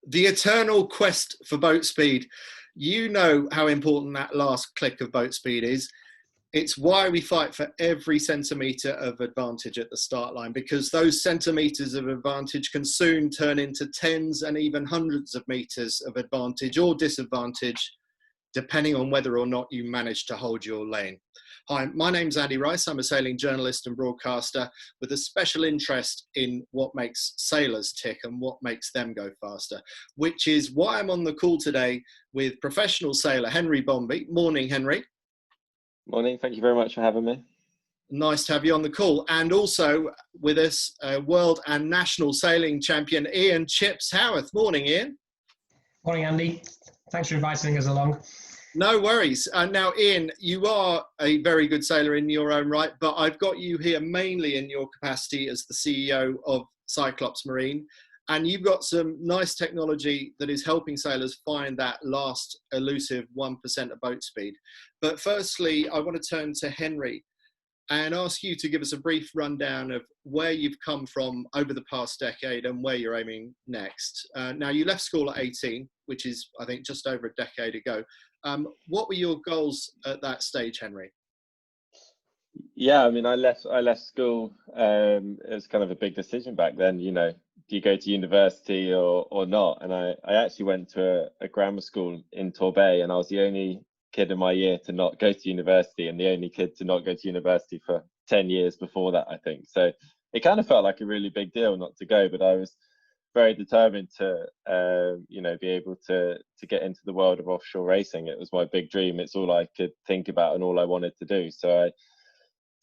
The eternal quest for boat speed. You know how important that last click of boat speed is. It's why we fight for every centimetre of advantage at the start line, because those centimetres of advantage can soon turn into tens and even hundreds of metres of advantage or disadvantage, depending on whether or not you manage to hold your lane. Hi, my name's Andy Rice. I'm a sailing journalist and broadcaster with a special interest in what makes sailors tick and what makes them go faster, which is why I'm on the call today with professional sailor Henry Bomby. Morning, Henry. Morning. Thank you very much for having me. Nice to have you on the call. And also with us, world and national sailing champion Ian Chips Howarth. Morning, Ian. Morning, Andy. Thanks for inviting us along. No worries. Now, Ian, you are a very good sailor in your own right, but I've got you here mainly in your capacity as the CEO of Cyclops Marine, and you've got some nice technology that is helping sailors find that last elusive 1% of boat speed. But firstly, I want to turn to Henry and ask you to give us a brief rundown of where you've come from over the past decade and where you're aiming next. Now, you left school at 18, which is, I think, just over a decade ago. What were your goals at that stage, Henry? Yeah, I mean, I left school. It was kind of a big decision back then. You know, do you go to university or not? And I actually went to a grammar school in Torbay, and I was the only kid in my year to not go to university, and the only kid to not go to university for 10 years before that, I think. So it kind of felt like a really big deal not to go, but I was very determined to be able to get into the world of offshore racing. It was my big dream. It's all I could think about and all I wanted to do. So I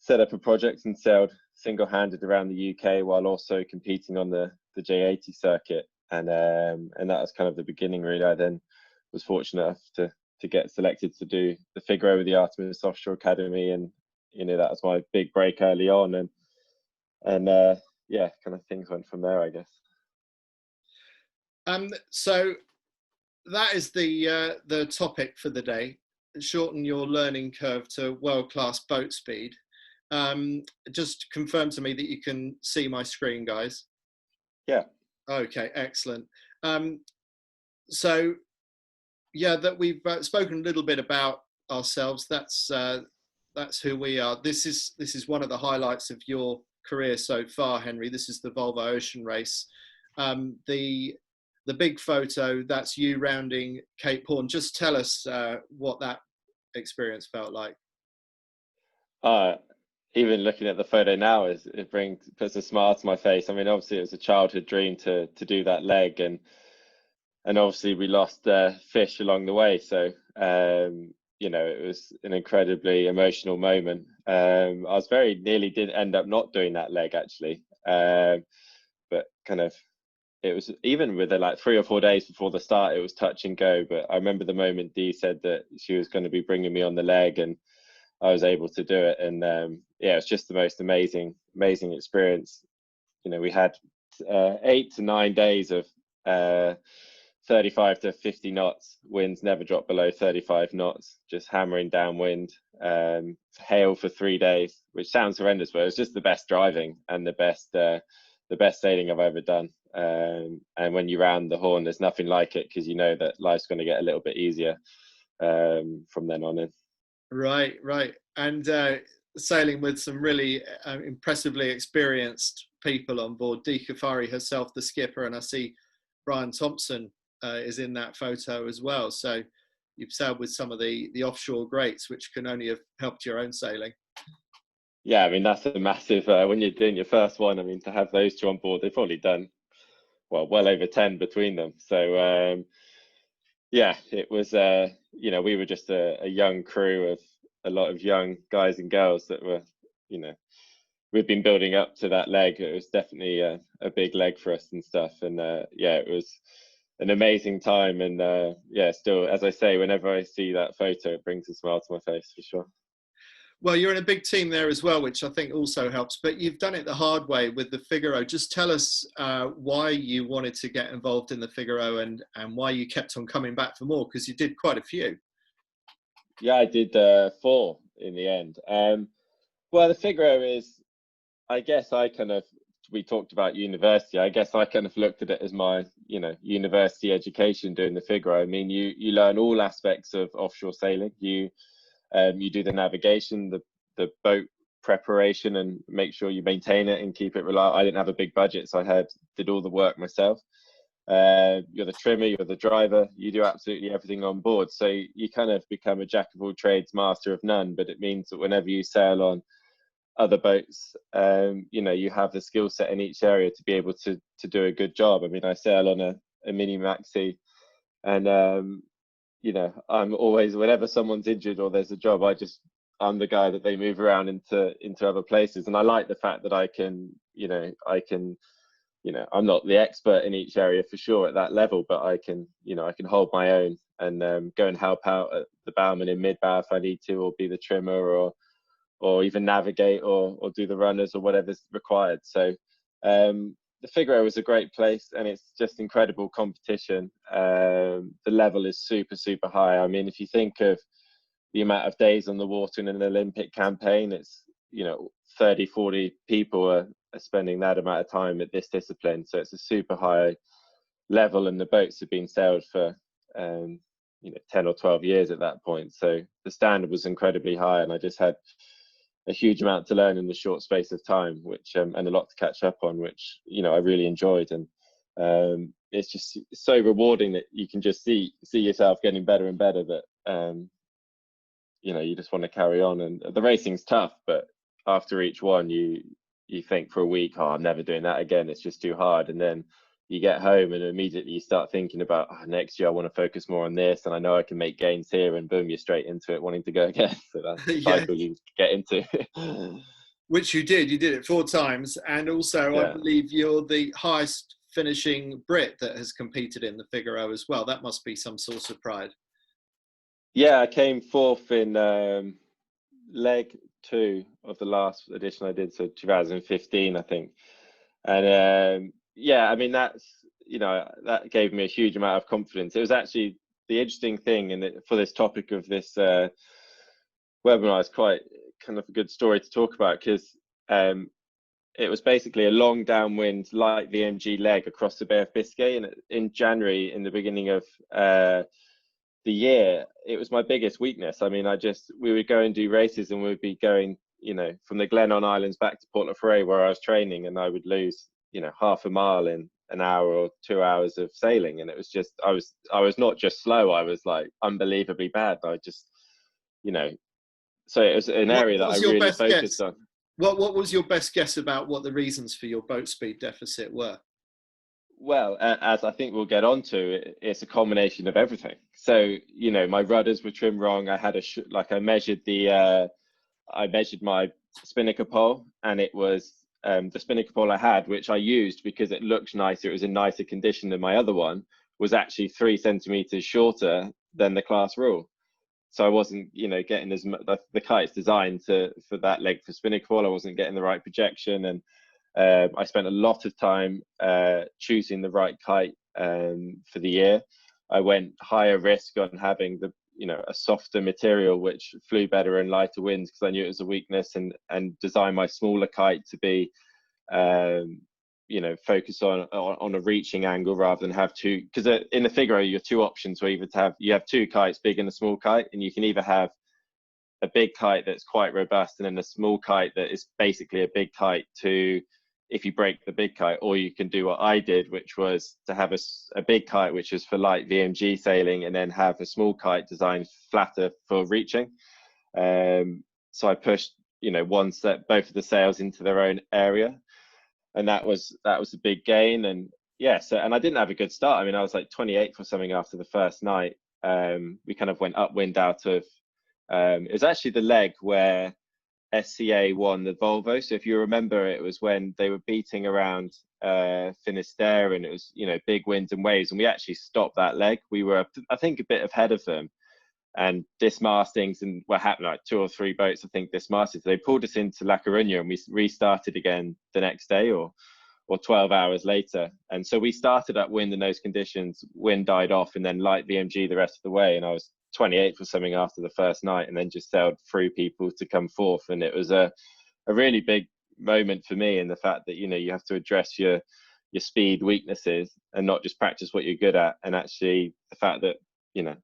set up a project and sailed single-handed around the UK while also competing on the J80 circuit, and that was kind of the beginning, really. I then was fortunate enough to get selected to do the Figaro with the Artemis Offshore Academy, and that was my big break early on, and kind of things went from there, I guess. So that is the topic for the day. Shorten your learning curve to world-class boat speed. Just confirm to me that you can see my screen, guys. Yeah. Okay, excellent. So yeah, that we've spoken a little bit about ourselves. That's who we are. This is one of the highlights of your career so far, Henry. This is the Volvo Ocean Race. The big photo, that's you rounding Cape Horn. Just tell us what that experience felt like. Even looking at the photo now, puts a smile to my face. I mean, obviously it was a childhood dream to do that leg, and obviously we lost fish along the way. So it was an incredibly emotional moment. I was very nearly did end up not doing that leg, actually, but kind of. It was even with it like 3 or 4 days before the start, it was touch and go. But I remember the moment Dee said that she was going to be bringing me on the leg, and I was able to do it. And it was just the most amazing experience. We had 8 to 9 days of 35 to 50 knots. Winds never dropped below 35 knots, just hammering downwind. Hail for 3 days, which sounds horrendous, but it was just the best driving and the best sailing I've ever done. And when you round the Horn, there's nothing like it, because you know that life's going to get a little bit easier from then on in. Right. And sailing with some really impressively experienced people on board. Dee Caffari herself, the skipper, and I see Brian Thompson is in that photo as well. So you've sailed with some of the offshore greats, which can only have helped your own sailing. Yeah, I mean, that's a massive, when you're doing your first one, I mean, to have those two on board, they've probably done, well over 10 between them. So, it was, we were just a young crew of a lot of young guys and girls that were, we've been building up to that leg. It was definitely a big leg for us and stuff. And it was an amazing time. And still, as I say, whenever I see that photo, it brings a smile to my face for sure. Well, you're in a big team there as well, which I think also helps, but you've done it the hard way with the Figaro. Just tell us why you wanted to get involved in the Figaro and why you kept on coming back for more, because you did quite a few. Yeah, I did 4 in the end. Well, the Figaro is, I guess I kind of we talked about university. I guess I kind of looked at it as my, university education doing the Figaro. I mean, you learn all aspects of offshore sailing. You do the navigation, the boat preparation, and make sure you maintain it and keep it reliable. I didn't have a big budget, so I did all the work myself. You're the trimmer, you're the driver, you do absolutely everything on board. So you kind of become a jack of all trades, master of none. But it means that whenever you sail on other boats, you have the skill set in each area to be able to do a good job. I mean, I sail on a mini maxi, and I'm always, whenever someone's injured or there's a job, I'm the guy that they move around into other places. And I like the fact that I can I'm not the expert in each area for sure at that level, but I can hold my own and go and help out at the bowman in mid-bow if I need to, or be the trimmer, or even navigate or do the runners or whatever's required. So the Figaro is a great place, and it's just incredible competition. The level is super, super high. I mean, if you think of the amount of days on the water in an Olympic campaign, it's 30, 40 people are spending that amount of time at this discipline. So it's a super high level, and the boats have been sailed for 10 or 12 years at that point. So the standard was incredibly high, and I just had a huge amount to learn in a short space of time, which and a lot to catch up on, which I really enjoyed. And it's just so rewarding that you can just see yourself getting better and better, that you just want to carry on. And the racing's tough, but after each one you think for a week, oh, I'm never doing that again, it's just too hard. And then you get home and immediately you start thinking about, next year I want to focus more on this, and I know I can make gains here, and boom, you're straight into it, wanting to go again. So that's the cycle you get into. Which you did it 4 times, and also I believe you're the highest finishing Brit that has competed in the Figaro as well. That must be some source of pride. Yeah, I came 4th in leg 2 of the last edition I did, so 2015, I think. And I mean, that's that gave me a huge amount of confidence. It was actually the interesting thing, and for this topic of this webinar, is quite kind of a good story to talk about, because it was basically a long downwind light VMG leg across the Bay of Biscay, and in January, in the beginning of the year, it was my biggest weakness. I mean, we would go and do races, and we'd be going from the Glennon Islands back to Port La Forêt where I was training, and I would lose half a mile in an hour or 2 hours of sailing. And it was just, I was not just slow, I was like unbelievably bad. I just so it was an area that I really focused on. What was your best guess about what the reasons for your boat speed deficit were? Well, as I think we'll get onto, it's a combination of everything. So my rudders were trimmed wrong. I had I measured I measured my spinnaker pole, and it was the spinnaker pole I had, which I used because it looked nicer, it was in nicer condition than my other one, was actually 3 centimeters shorter than the class rule. So I wasn't getting as much. The kite's designed for that leg for spinnaker pole. I wasn't getting the right projection, and I spent a lot of time choosing the right kite for the year. I went higher risk on having a softer material which flew better in lighter winds, because I knew it was a weakness, and designed my smaller kite to be focus on a reaching angle rather than have two, because in the Figaro you have 2 options, where you have 2 kites, big and a small kite, and you can either have a big kite that's quite robust and then a small kite that is basically a big kite to if you break the big kite, or you can do what I did, which was to have a big kite which is for light VMG sailing, and then have a small kite designed flatter for reaching. So I pushed both of the sails into their own area, and that was a big gain. And and I didn't have a good start. I mean, I was like 28th or something after the first night. We kind of went upwind out of it was actually the leg where SCA won the Volvo. So if you remember, it was when they were beating around Finisterre, and it was big winds and waves, and we actually stopped that leg. We were, I think, a bit ahead of them, and dismastings and what happened, like 2 or 3 boats I think dismasted. So they pulled us into La Coruña, and we restarted again the next day or 12 hours later. And so we started upwind in those conditions. Wind died off, and then light VMG the rest of the way, and I was 28th or something after the first night, and then just sailed through people to come 4th. And it was a really big moment for me, in the fact that, you know, you have to address your speed weaknesses and not just practice what you're good at. And actually the fact that, you know,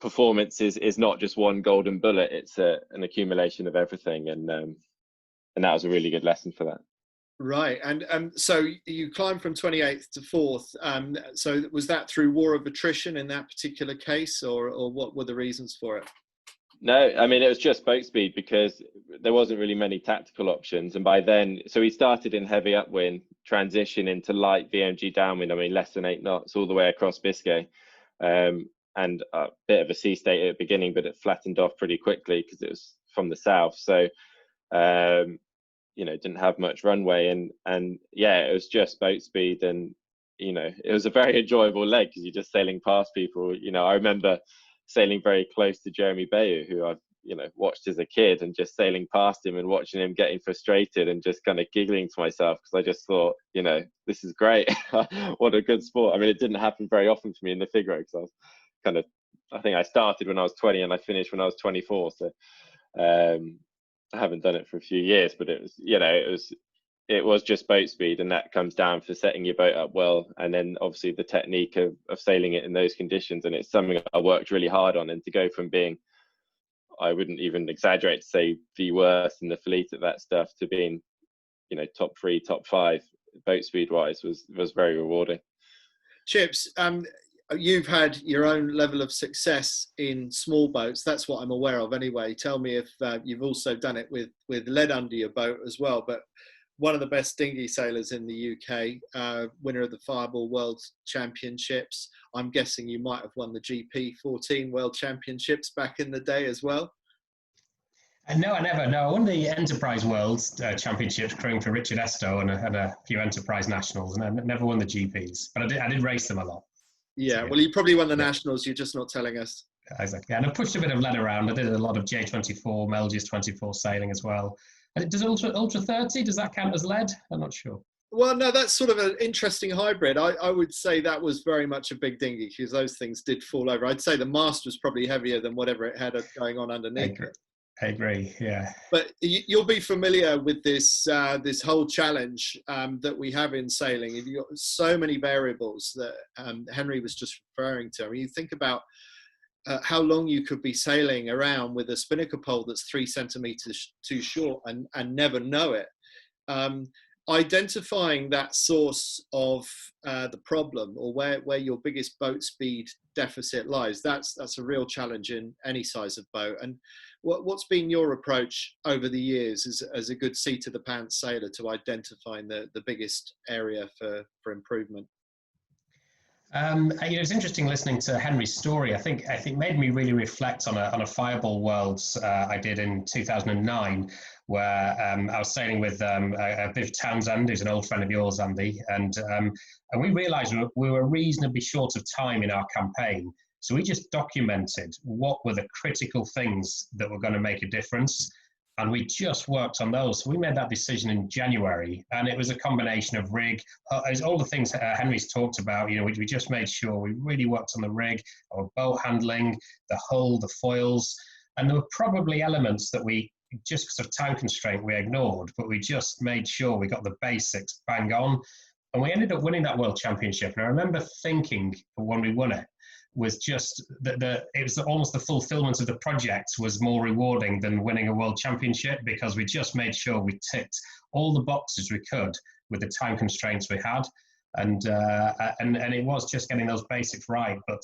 performance is not just one golden bullet, it's an accumulation of everything. And that was a really good lesson for that. Right. And so you climbed from 28th to 4th. So was that through war of attrition in that particular case, or what were the reasons for it? No, I mean, it was just boat speed, because there wasn't really many tactical options. And by then, so we started in heavy upwind, transition into light VMG downwind, I mean, less than 8 knots all the way across Biscay. And a bit of a sea state at the beginning, but it flattened off pretty quickly because it was from the south. So, you know, didn't have much runway. And yeah, it was just boat speed. And, you know, it was a very enjoyable leg because you're just sailing past people. You know, I remember sailing very close to Jeremy Bayou, who I've, you know, watched as a kid, and just sailing past him and watching him getting frustrated and just kind of giggling to myself, because I just thought, you know, this is great. What a good sport. I mean, it didn't happen very often for me in the Figaro, because I was kind of, I think I started when I was 20 and I finished when I was 24. So I haven't done it for a few years, but it was, you know, it was just boat speed, and that comes down for setting your boat up well, and then obviously the technique of sailing it in those conditions. And it's something I worked really hard on. And to go from being, I wouldn't even exaggerate to say, the worst in the fleet at that stuff, to being, you know, top 3, top 5 boat speed wise was very rewarding. Chips, you've had your own level of success in small boats. That's what I'm aware of anyway. Tell me if you've also done it with lead under your boat as well. But one of the best dinghy sailors in the UK, winner of the Fireball World Championships. I'm guessing you might have won the GP14 World Championships back in the day as well. No, I never. No, I won the Enterprise World Championships crewing for Richard Estow, and I had a few Enterprise Nationals, and I never won the GPs, but I did race them a lot. Yeah, well, you probably won the Nationals, you're just not telling us. Exactly, and I pushed a bit of lead around. I did a lot of J24, Melges 24 sailing as well. And does Ultra 30, does that count as lead? I'm not sure. Well, no, that's sort of an interesting hybrid. I would say that was very much a big dinghy, because those things did fall over. I'd say the mast was probably heavier than whatever it had going on underneath. I agree, yeah. But you'll be familiar with this this whole challenge that we have in sailing. You've got so many variables that Henry was just referring to. I mean, you think about how long you could be sailing around with a spinnaker pole that's 3 centimeters too short and never know it. Identifying that source of the problem, or where your biggest boat speed deficit lies, that's a real challenge in any size of boat. And what's been your approach over the years as a good seat of the pants sailor to identifying the biggest area for improvement? It's interesting listening to Henry's story. I think made me really reflect on a Fireball Worlds I did in 2009, where I was sailing with Viv Townsend, who's an old friend of yours, Andy, and we realised we were reasonably short of time in our campaign, so we just documented what were the critical things that were going to make a difference. And we just worked on those. So we made that decision in January, and it was a combination of rig, all the things Henry's talked about. You know, we just made sure we really worked on the rig, our boat handling, the hull, the foils, and there were probably elements that we just because of time constraint we ignored, but we just made sure we got the basics bang on, and we ended up winning that World Championship. And I remember thinking when we won it, was just that it was almost the fulfillment of the project was more rewarding than winning a world championship, because we just made sure we ticked all the boxes we could with the time constraints we had, and it was just getting those basics right. But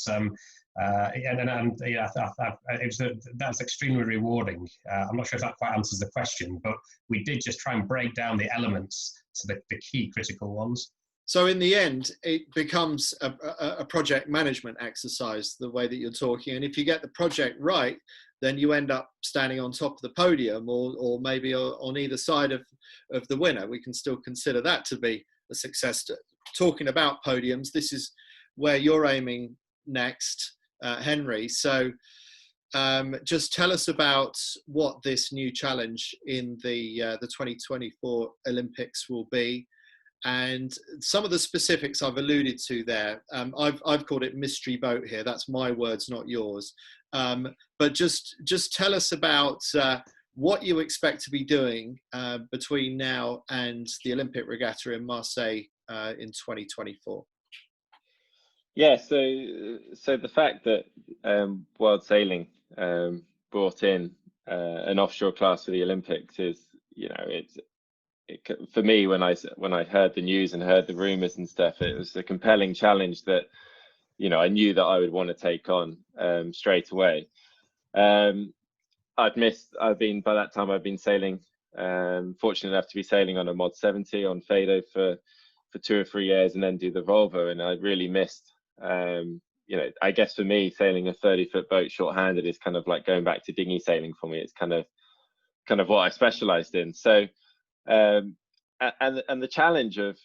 that's extremely rewarding. I'm not sure if that quite answers the question, but we did just try and break down the elements to the key critical ones. So in the end, it becomes a project management exercise, the way that you're talking. And if you get the project right, then you end up standing on top of the podium, or maybe on either side of the winner. We can still consider that to be a success. Talking about podiums, this is where you're aiming next, Henry. So just tell us about what this new challenge in the 2024 Olympics will be. And some of the specifics I've alluded to there. I've called it mystery boat here. That's my words, not yours. But just tell us about what you expect to be doing between now and the Olympic regatta in Marseille in 2024. Yeah, so the fact that World Sailing brought in an offshore class for the Olympics is, you know, for me, when I heard the news and heard the rumours and stuff, it was a compelling challenge that, you know, I knew that I would want to take on straight away. By that time I'd been sailing, fortunate enough to be sailing on a Mod 70 on Figaro for 2 or 3 years, and then do the Volvo, and I really missed. You know, I guess for me, sailing a 30-foot boat short-handed is kind of like going back to dinghy sailing for me. It's kind of what I specialised in. So, and the challenge of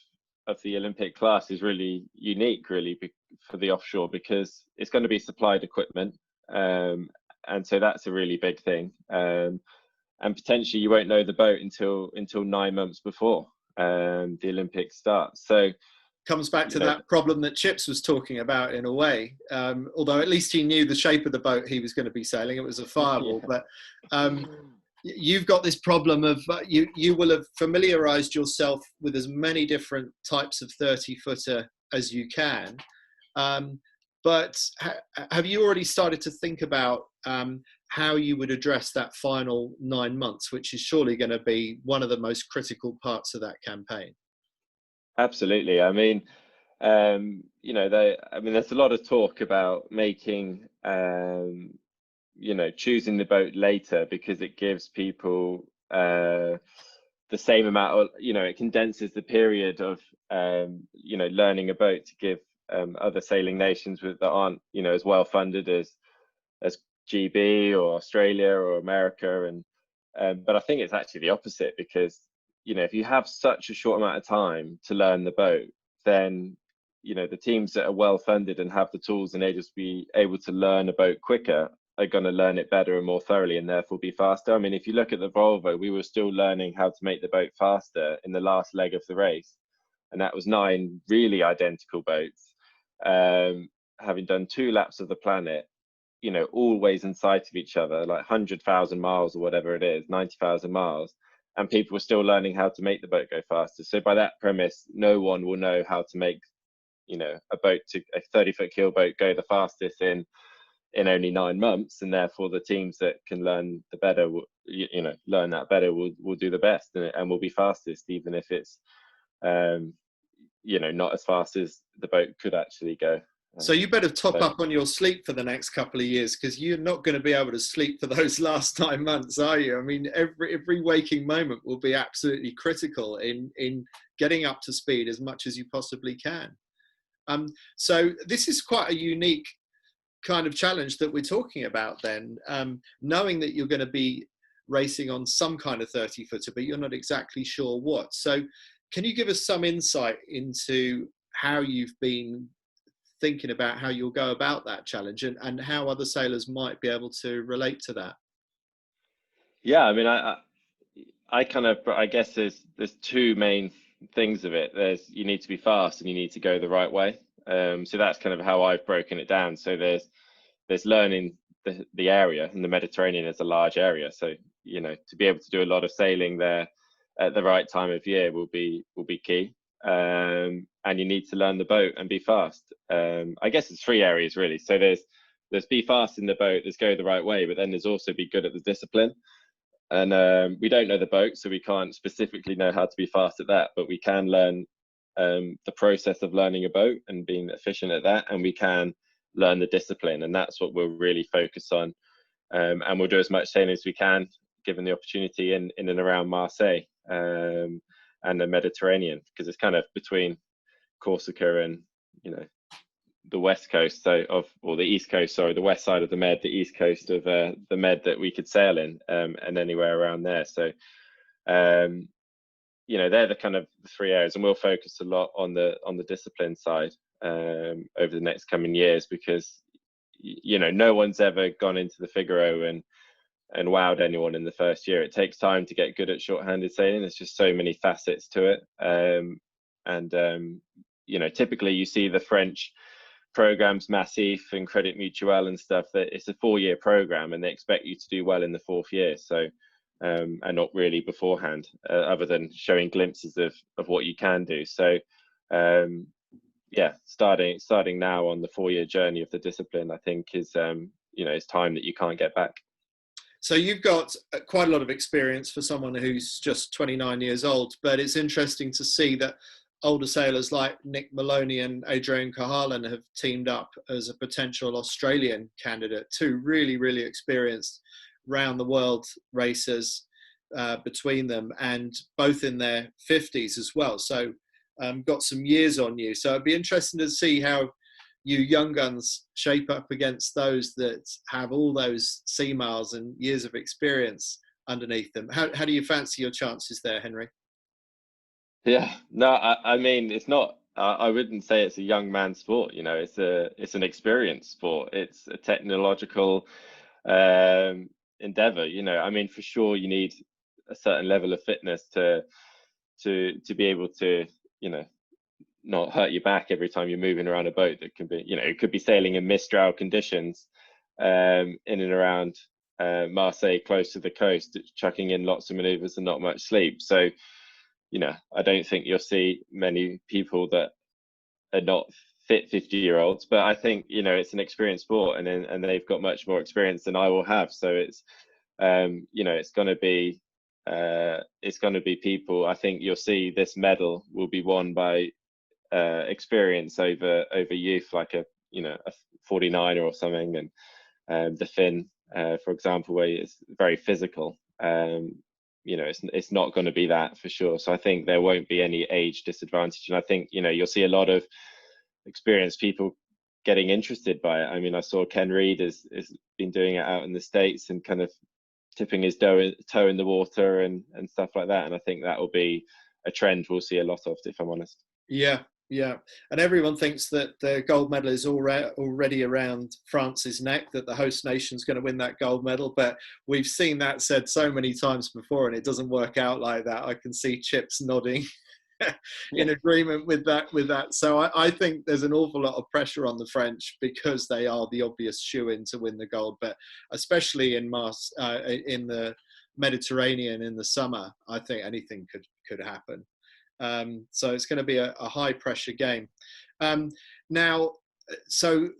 the Olympic class is really unique, really, for the offshore, because it's going to be supplied equipment, and so that's a really big thing. And potentially you won't know the boat until 9 months before the Olympics start. So. Comes back to that problem that Chips was talking about in a way, although at least he knew the shape of the boat he was going to be sailing. It was a fireball. Yeah. But you've got this problem of you will have familiarized yourself with as many different types of 30-footer as you can, but have you already started to think about how you would address that final 9 months, which is surely going to be one of the most critical parts of that campaign? Absolutely. I mean, you know, there's a lot of talk about making, you know, choosing the boat later because it gives people the same amount of, you know, it condenses the period of, you know, learning a boat to give other sailing nations that aren't, you know, as well funded as GB or Australia or America. And but I think it's actually the opposite, because, you know, if you have such a short amount of time to learn the boat, then, you know, the teams that are well funded and have the tools and be able to learn a boat quicker are going to learn it better and more thoroughly, and therefore be faster. I mean, if you look at the Volvo, we were still learning how to make the boat faster in the last leg of the race, and that was 9 really identical boats, having done 2 laps of the planet, you know, always in sight of each other, like 100,000 miles or whatever it is, 90,000 miles. And people were still learning how to make the boat go faster. So by that premise, no one will know how to make, you know, a 30-foot keelboat go the fastest in only 9 months, and therefore the teams that can learn the better, you know, learn that better will do the best, and will be fastest, even if it's, you know, not as fast as the boat could actually go. So you better top up on your sleep for the next couple of years, because you're not going to be able to sleep for those last 9 months, are you? I mean, every waking moment will be absolutely critical in getting up to speed as much as you possibly can. So this is quite a unique kind of challenge that we're talking about then, knowing that you're going to be racing on some kind of 30-footer, but you're not exactly sure what. So can you give us some insight into how you've been thinking about how you'll go about that challenge, and how other sailors might be able to relate to that? Yeah, I mean, I guess there's 2 main things of it. You need to be fast and you need to go the right way. So that's kind of how I've broken it down. So there's learning the area, and the Mediterranean is a large area. So, you know, to be able to do a lot of sailing there at the right time of year will be key. And you need to learn the boat and be fast. I guess it's 3 areas really. So there's be fast in the boat, there's go the right way, but then there's also be good at the discipline. And we don't know the boat, so we can't specifically know how to be fast at that, but we can learn the process of learning a boat and being efficient at that, and we can learn the discipline, and that's what we'll really focus on. And we'll do as much sailing as we can, given the opportunity in and around Marseille and the Mediterranean, because it's kind of between Corsica and, you know, the west coast or the east coast, sorry, the west side of the Med, the east coast of the Med that we could sail in, and anywhere around there. So you know, they're the kind of 3 areas, and we'll focus a lot on the discipline side over the next coming years, because, you know, no one's ever gone into the Figaro and wowed anyone in the first year. It takes time to get good at short-handed sailing. There's just so many facets to it. You know, typically you see the French programs, Massif and Credit Mutuel and stuff, that it's a 4-year program and they expect you to do well in the 4th year. So and not really beforehand, other than showing glimpses of what you can do. So yeah, starting now on the 4-year journey of the discipline, I think is it's time that you can't get back. So you've got quite a lot of experience for someone who's just 29 years old, but it's interesting to see that older sailors like Nick Maloney and Adrian Cahalan have teamed up as a potential Australian candidate, two really, really experienced round the world racers between them, and both in their 50s as well. So got some years on you. So it'd be interesting to see how you young guns shape up against those that have all those sea miles and years of experience underneath them. How do you fancy your chances there, Henry? Yeah, no, I mean, it's not, I wouldn't say it's a young man sport, it's an experienced sport. It's a technological endeavor, I mean, for sure you need a certain level of fitness to be able to, not hurt your back every time you're moving around a boat. That can be, it could be sailing in mistral conditions in and around Marseille, close to the coast, chucking in lots of maneuvers and not much sleep. So, I don't think you'll see many people that are not fit 50-year-olds, but I think, it's an experienced sport, and they've got much more experience than I will have. So it's, it's going to be people. I think you'll see this medal will be won by experience over youth, like a 49er or something, and the Finn, for example, where it's very physical. It's not going to be that for sure. So I think there won't be any age disadvantage, and I think you'll see a lot of experienced people getting interested by it. I mean, I saw Ken Reed has been doing it out in the States and kind of tipping his toe in the water and stuff like that, and I think that will be a trend we'll see a lot of, if I'm honest. Yeah, and everyone thinks that the gold medal is already around France's neck, that the host nation's going to win that gold medal, but we've seen that said so many times before, and it doesn't work out like that. I can see Chips nodding in agreement with that. So I think there's an awful lot of pressure on the French because they are the obvious shoo-in to win the gold, but especially in the Mediterranean in the summer, I think anything could happen. So it's going to be a high pressure game. Now, so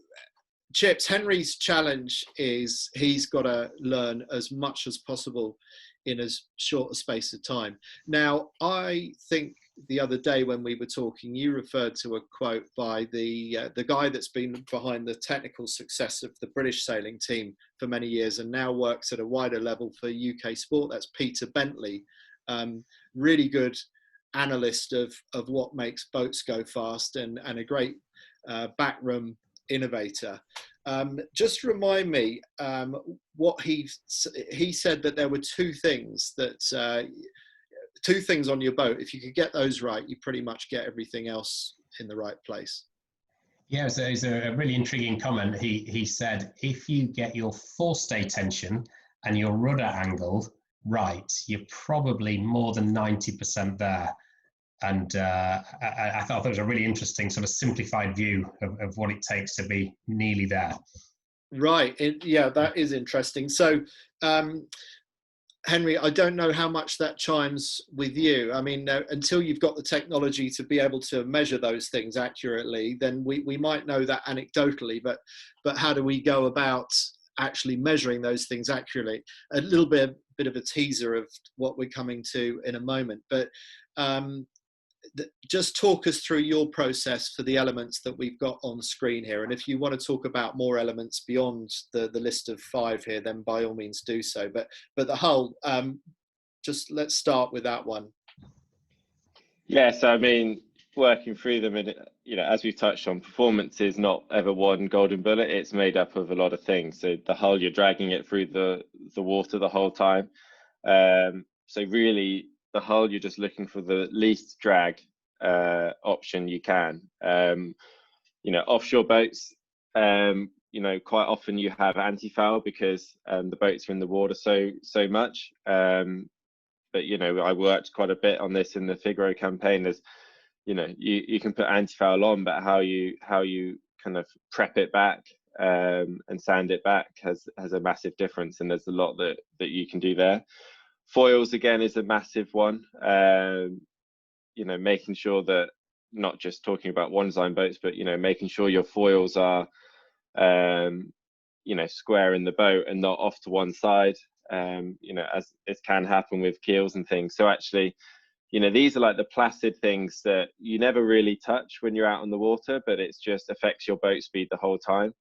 Chips, Henry's challenge is he's got to learn as much as possible in as short a space of time. Now, I think the other day when we were talking, you referred to a quote by the guy that's been behind the technical success of the British sailing team for many years and now works at a wider level for UK sport. That's Peter Bentley, really good analyst of what makes boats go fast and a great backroom innovator. Just remind me what he said, that there were two things on your boat. If you could get those right, you pretty much get everything else in the right place. Yeah, so it's a really intriguing comment. He said, if you get your forestay tension and your rudder angle right, you're probably more than 90% there. And I thought that was a really interesting sort of simplified view of what it takes to be nearly there. Right. Yeah, that is interesting. So, Henry, I don't know how much that chimes with you. I mean, until you've got the technology to be able to measure those things accurately, then we might know that anecdotally, but how do we go about actually measuring those things accurately? A little bit of a teaser of what we're coming to in a moment, but just talk us through your process for the elements that we've got on screen here. And if you want to talk about more elements beyond the list of 5 here, then by all means do so. But the hull, just let's start with that one. Yes, I mean, working through them, and as we've touched on, performance is not ever one golden bullet. It's made up of a lot of things. So the hull, you're dragging it through the water the whole time. So really, the hull, you're just looking for the least drag option you can. Offshore boats, quite often you have anti-foul because the boats are in the water so much. But I worked quite a bit on this in the Figaro campaign. There's, you can put anti-foul on, but how you kind of prep it back and sand it back has a massive difference, and there's a lot that you can do there. Foils again is a massive one. You know, making sure that, not just talking about one design boats, but, you know, making sure your foils are, you know, square in the boat and not off to one side, you know, as it can happen with keels and things. So actually, you know, these are like the placid things that you never really touch when you're out on the water, but it's just affects your boat speed the whole time.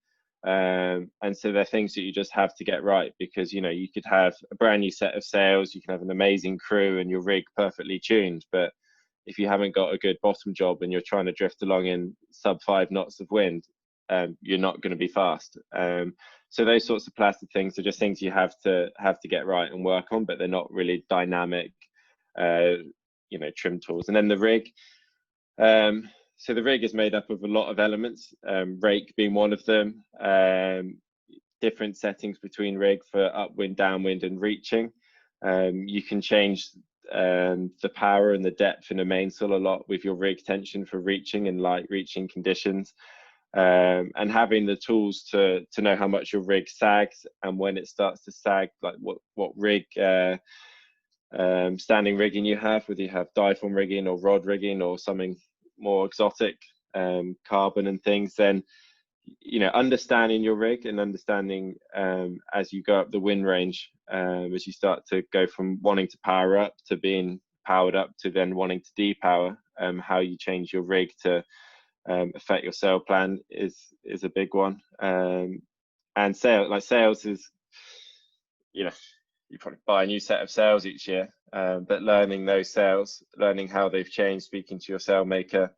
And so they're things that you just have to get right, because, you know, you could have a brand new set of sails, you can have an amazing crew and your rig perfectly tuned, but if you haven't got a good bottom job and you're trying to drift along in sub 5 knots of wind, you're not going to be fast. So those sorts of placid things are just things you have to get right and work on, but they're not really dynamic, you know, trim tools. And then the rig. So the rig is made up of a lot of elements, rake being one of them, different settings between rig for upwind, downwind and reaching. You can change the power and the depth in the mainsail a lot with your rig tension for reaching and light reaching conditions. And having the tools to know how much your rig sags and when it starts to sag, like what rig standing rigging you have, whether you have diaphragm rigging or rod rigging or something more exotic, carbon and things, then, you know, understanding your rig and understanding as you go up the wind range, as you start to go from wanting to power up to being powered up to then wanting to depower, how you change your rig to affect your sail plan is a big one. And sails is, you know, you probably buy a new set of sails each year, but learning those sails, learning how they've changed, speaking to your sailmaker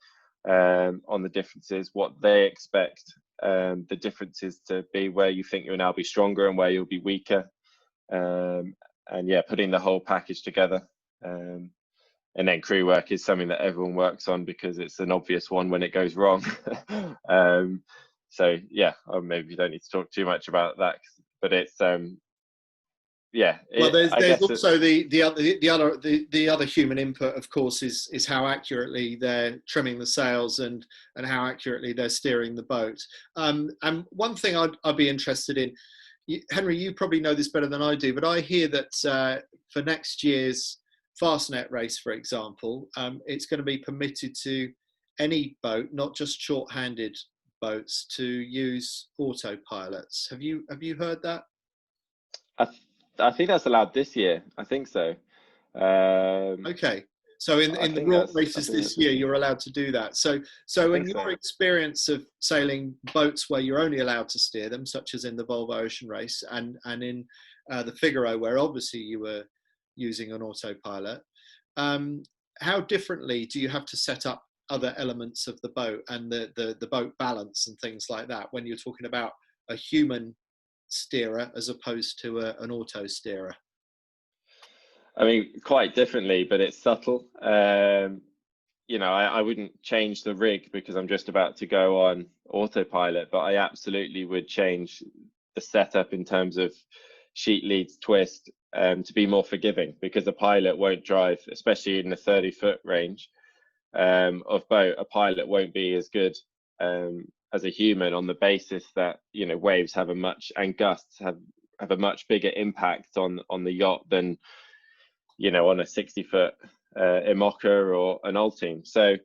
on the differences, what they expect, the differences to be where you think you'll now be stronger and where you'll be weaker, and yeah, putting the whole package together. And then crew work is something that everyone works on because it's an obvious one when it goes wrong. So yeah, maybe you don't need to talk too much about that, but it's yeah. Well, there's also the other human input, of course, is how accurately they're trimming the sails and how accurately they're steering the boat. And one thing I'd be interested in, Henry, you probably know this better than I do, but I hear that for next year's Fastnet race, for example, it's going to be permitted to any boat, not just short-handed boats, to use autopilots. Have you heard that? I think that's allowed this year. I think so. Okay. So in the Royal races this year, you're allowed to do that. So in your experience of sailing boats where you're only allowed to steer them, such as in the Volvo Ocean Race and in the Figaro, where obviously you were using an autopilot, how differently do you have to set up other elements of the boat and the boat balance and things like that when you're talking about a human steerer as opposed to an auto steerer? I mean, quite differently, but it's subtle. You know, I wouldn't change the rig because I'm just about to go on autopilot, but I absolutely would change the setup in terms of sheet leads, twist, to be more forgiving, because a pilot won't drive, especially in the 30-foot range of boat, a pilot won't be as good as a human, on the basis that, you know, waves have and gusts have a much bigger impact on the yacht than, you know, on a 60-foot Imoca or an Ultime. So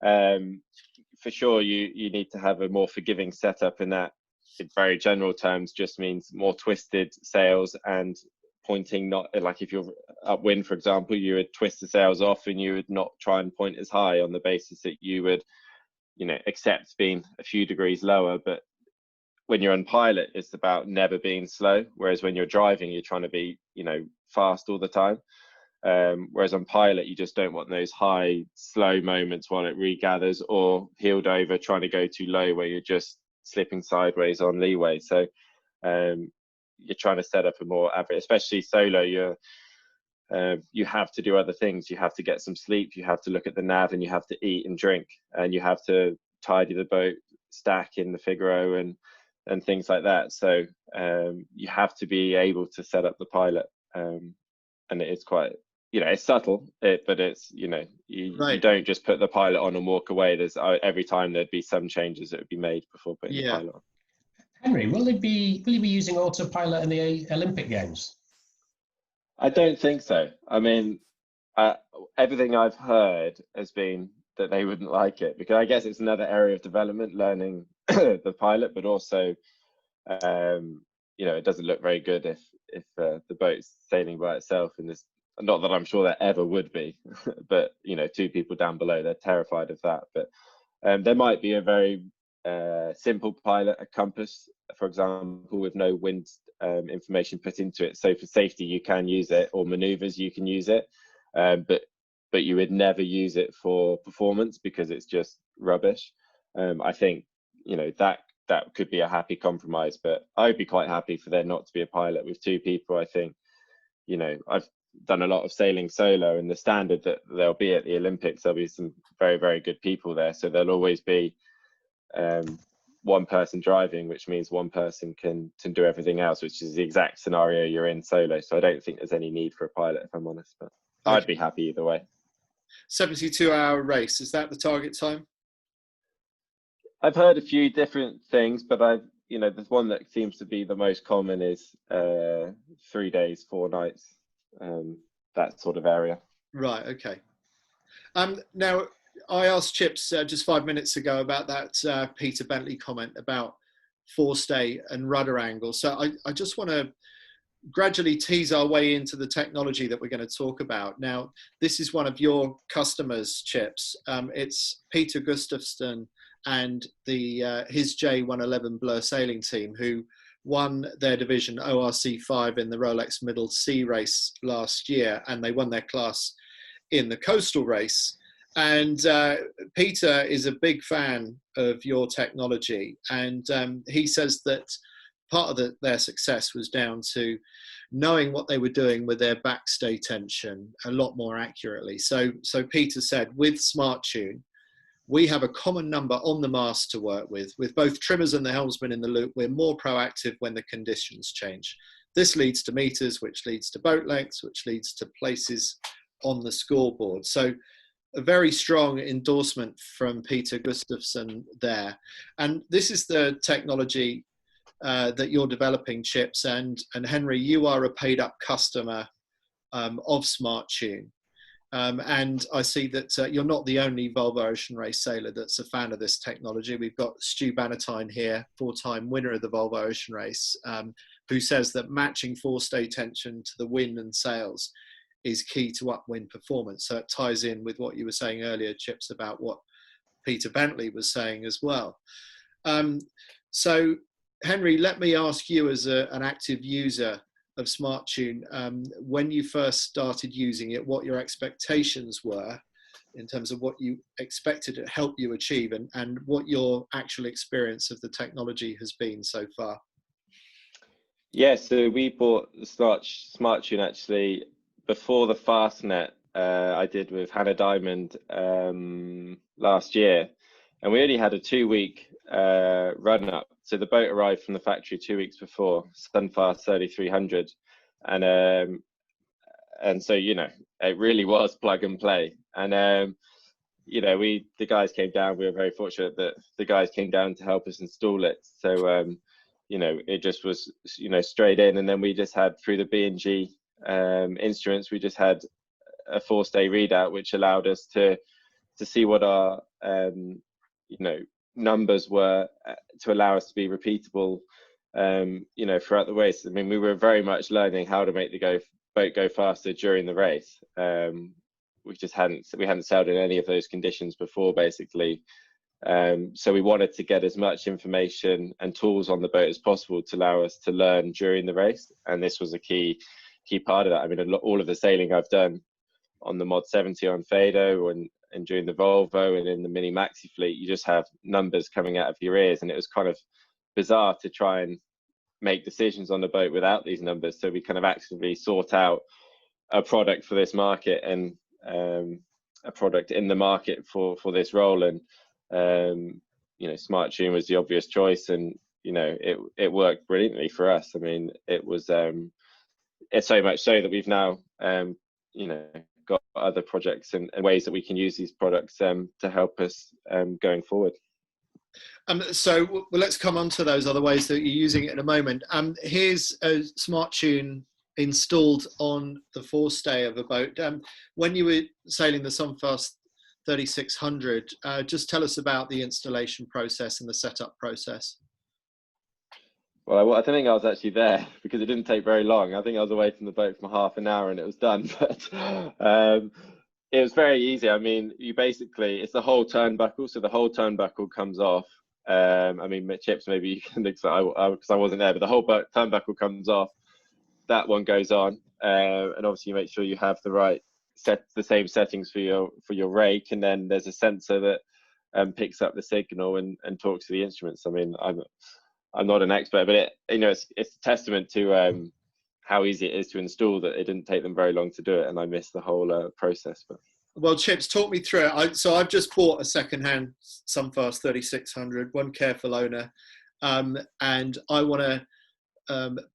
for sure, you need to have a more forgiving setup, and that, in very general terms, just means more twisted sails and pointing, not like if you're upwind, for example, you would twist the sails off and you would not try and point as high on the basis that you would, you know, accept being a few degrees lower. But when you're on pilot, it's about never being slow, whereas when you're driving, you're trying to be, you know, fast all the time. Whereas on pilot, you just don't want those high, slow moments while it regathers, or heeled over trying to go too low where you're just slipping sideways on leeway. So you're trying to set up a more average, especially solo. You have to do other things. You have to get some sleep. You have to look at the nav, and you have to eat and drink, and you have to tidy the boat stack in the Figaro and things like that. So you have to be able to set up the pilot, and it is quite, you know, it's subtle, but it's, you know, you don't just put the pilot on and walk away. There's every time there'd be some changes that would be made before putting the pilot on. Henry, will you be using autopilot in the Olympic Games? I don't think so. I mean, everything I've heard has been that they wouldn't like it, because I guess it's another area of development, learning the pilot, but also, it doesn't look very good if the boat's sailing by itself in this. Not that I'm sure there ever would be, but two people down below, they're terrified of that. But there might be a very simple pilot, a compass, for example, with no wind information put into it. So for safety, you can use it, or maneuvers, you can use it, but you would never use it for performance because it's just rubbish. I think that could be a happy compromise, but I'd be quite happy for there not to be a pilot with two people. I think, I've done a lot of sailing solo, and the standard that there'll be at the Olympics, there'll be some very, very good people there. So there'll always be one person driving, which means one person can do everything else, which is the exact scenario you're in solo. So I don't think there's any need for a pilot, if I'm honest, but okay. I'd be happy either way. 72-hour race, is that the target time? I've heard a few different things, but the one that seems to be the most common is 3 days, 4 nights, that sort of area. Right, okay. Now, I asked Chips just 5 minutes ago about that Peter Bentley comment about forestay and rudder angle. So I just want to gradually tease our way into the technology that we're going to talk about. Now, this is one of your customers, Chips. It's Peter Gustafsson and his J111 Blur sailing team, who won their division ORC5 in the Rolex Middle Sea race last year, and they won their class in the coastal race. And Peter is a big fan of your technology, and he says that part of their success was down to knowing what they were doing with their backstay tension a lot more accurately. So Peter said, with SmartTune, we have a common number on the mast to work with both trimmers and the helmsman in the loop. We're more proactive when the conditions change. This leads to meters, which leads to boat lengths, which leads to places on the scoreboard. So a very strong endorsement from Peter Gustafsson there. And this is the technology that you're developing, Chips. And Henry, you are a paid up customer of SmartTune. And I see that you're not the only Volvo Ocean Race sailor that's a fan of this technology. We've got Stu Bannatyne here, 4-time winner of the Volvo Ocean Race, who says that matching forestay tension to the wind and sails is key to upwind performance. So it ties in with what you were saying earlier, Chips, about what Peter Bentley was saying as well. So Henry, let me ask you, as an active user of SmartTune, when you first started using it, what your expectations were in terms of what you expected it to help you achieve, and what your actual experience of the technology has been so far. Yeah, so we bought the SmartTune actually before the Fastnet I did with Hannah Diamond last year, and we only had a 2-week run up. So the boat arrived from the factory 2 weeks before, Sunfast 3300, and so it really was plug and play. And the guys came down. We were very fortunate that the guys came down to help us install it. So it just was straight in, and then we just had, through the B&G instruments, we just had a forestay readout, which allowed us to see what our numbers were, to allow us to be repeatable throughout the race. I mean, we were very much learning how to make the boat go faster during the race. We hadn't sailed in any of those conditions before, basically. So we wanted to get as much information and tools on the boat as possible to allow us to learn during the race, and this was a key part of that. I mean, all of the sailing I've done on the Mod 70 on Figaro and during the Volvo and in the Mini Maxi fleet, you just have numbers coming out of your ears, and it was kind of bizarre to try and make decisions on the boat without these numbers. So we kind of actively sought out a product for this market, and a product in the market for this role, and SmartTune was the obvious choice, and it worked brilliantly for us. I mean, it was it's so much so that we've now got other projects and ways that we can use these products to help us going forward. So let's come on to those other ways that you're using it in a moment. Here's a SmartTune installed on the forestay of a boat. When you were sailing the Sunfast 3600, just tell us about the installation process and the setup process. Well, I don't think I was actually there because it didn't take very long. I think I was away from the boat for half an hour and it was done. But it was very easy. I mean, it's the whole turnbuckle. So the whole turnbuckle comes off. I mean, Chips, maybe you can think so because I wasn't there, but the whole turnbuckle comes off. That one goes on. And obviously you make sure you have the same settings for your rake. And then there's a sensor that picks up the signal and talks to the instruments. I mean, I'm not an expert, but it's a testament to how easy it is to install that it didn't take them very long to do it, and I missed the whole process. But well, Chips, talk me through it. So I've just bought a second-hand Sunfast 3600, one careful owner, and I want to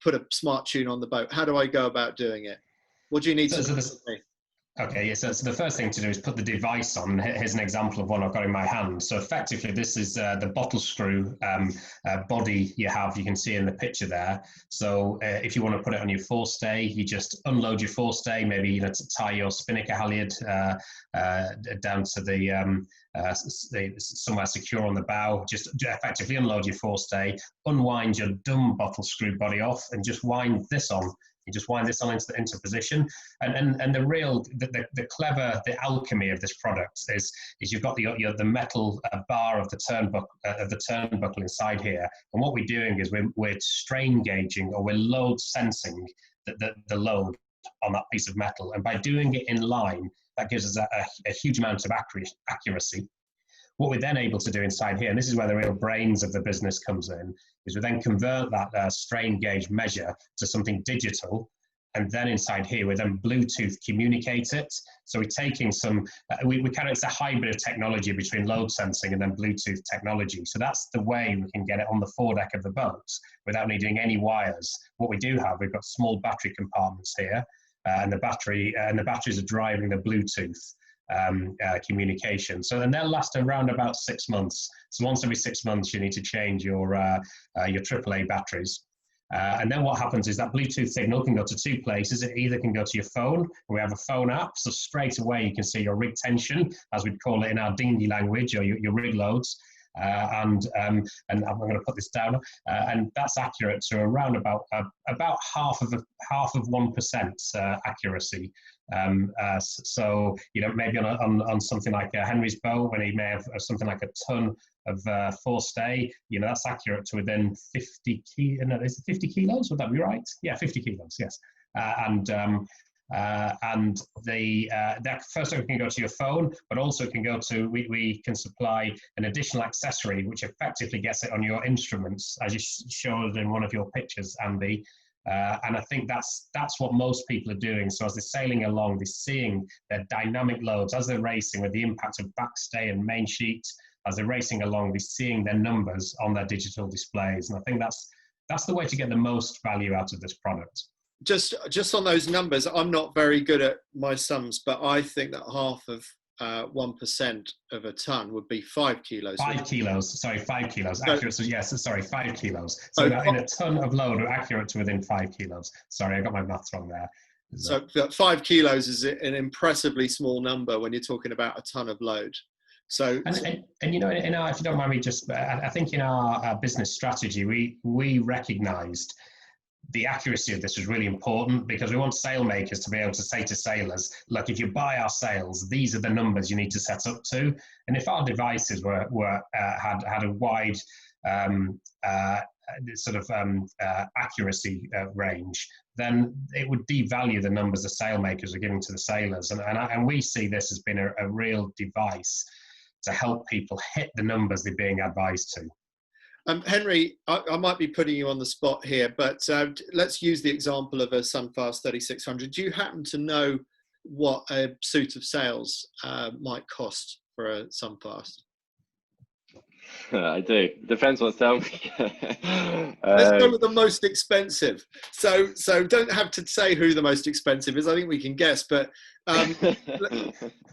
put a smart tune on the boat. How do I go about doing it? What do you need to do? Okay, yeah, so the first thing to do is put the device on. Here's an example of one I've got in my hand. So effectively, this is the bottle screw body you can see in the picture there. So if you want to put it on your forestay, you just unload your forestay, maybe to tie your spinnaker halyard down to the somewhere secure on the bow. Just effectively unload your forestay, unwind your dumb bottle screw body off, and just wind this on. You just wind this on into position, and the clever, the alchemy of this product is you've got the metal bar of the turnbuckle inside here, and what we're doing is we're strain gauging, or we're load sensing the load on that piece of metal, and by doing it in line, that gives us a huge amount of accuracy. What we're then able to do inside here, and this is where the real brains of the business comes in, is we then convert that strain gauge measure to something digital, and then inside here we then Bluetooth communicate it. So we're taking it's a hybrid of technology between load sensing and then Bluetooth technology. So that's the way we can get it on the foredeck of the boat without needing any wires. What we do have, we've got small battery compartments here, and the batteries are driving the Bluetooth communication. So then they'll last around about 6 months. So once every 6 months, you need to change your AAA batteries. And then what happens is that Bluetooth signal can go to two places. It either can go to your phone. We have a phone app, so straight away you can see your rig tension, as we'd call it in our dinghy language, or your rig loads. And I'm going to put this down, and that's accurate to around about half of 1% accuracy. So maybe on something like Henry's boat, when he may have something like a ton of forestay, that's accurate to within 50 kilos. Would that be right? Yeah, 50 kilos. Yes, and that first it can go to your phone, but also it can go to, we can supply an additional accessory which effectively gets it on your instruments, as you showed in one of your pictures, Andy. And I think that's what most people are doing. So as they're sailing along, they're seeing their dynamic loads as they're racing with the impact of backstay and main sheet. As they're racing along, they're seeing their numbers on their digital displays, and I think that's the way to get the most value out of this product. Just on those numbers, I'm not very good at my sums, but I think that half of 1% of a ton would be 5 kilos. 5 kilos, sorry, 5 kilos. Accurate, so yes, sorry, 5 kilos. So in a ton of load, we're accurate to within 5 kilos. Sorry, I got my maths wrong there. So 5 kilos is an impressively small number when you're talking about a ton of load. So, and in our, if you don't mind me, I think in our business strategy, we recognised the accuracy of this was really important, because we want sailmakers to be able to say to sailors, look, if you buy our sails, these are the numbers you need to set up to. And if our devices had a wide accuracy range, then it would devalue the numbers the sailmakers are giving to the sailors. And we see this as being a real device to help people hit the numbers they're being advised to. Henry, I might be putting you on the spot here, but let's use the example of a Sunfast 3600. Do you happen to know what a suit of sails might cost for a Sunfast? I do. Depends what sail. Let's go with the most expensive. So don't have to say who the most expensive is. I think we can guess, but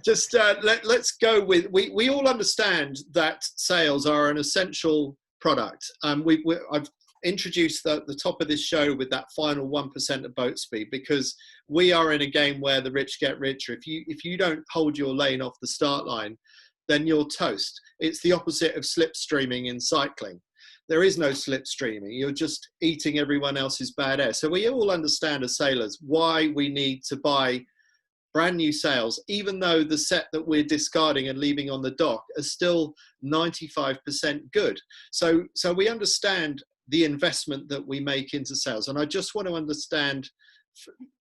let's go with. We all understand that sails are an essential product. I've introduce the top of this show with that final 1% of boat speed, because we are in a game where the rich get richer. If you don't hold your lane off the start line, then you're toast. It's the opposite of slipstreaming in cycling. There is no slipstreaming. You're just eating everyone else's bad air. So we all understand as sailors why we need to buy brand new sails, even though the set that we're discarding and leaving on the dock are still 95% good. So we understand the investment that we make into sails. And I just want to understand,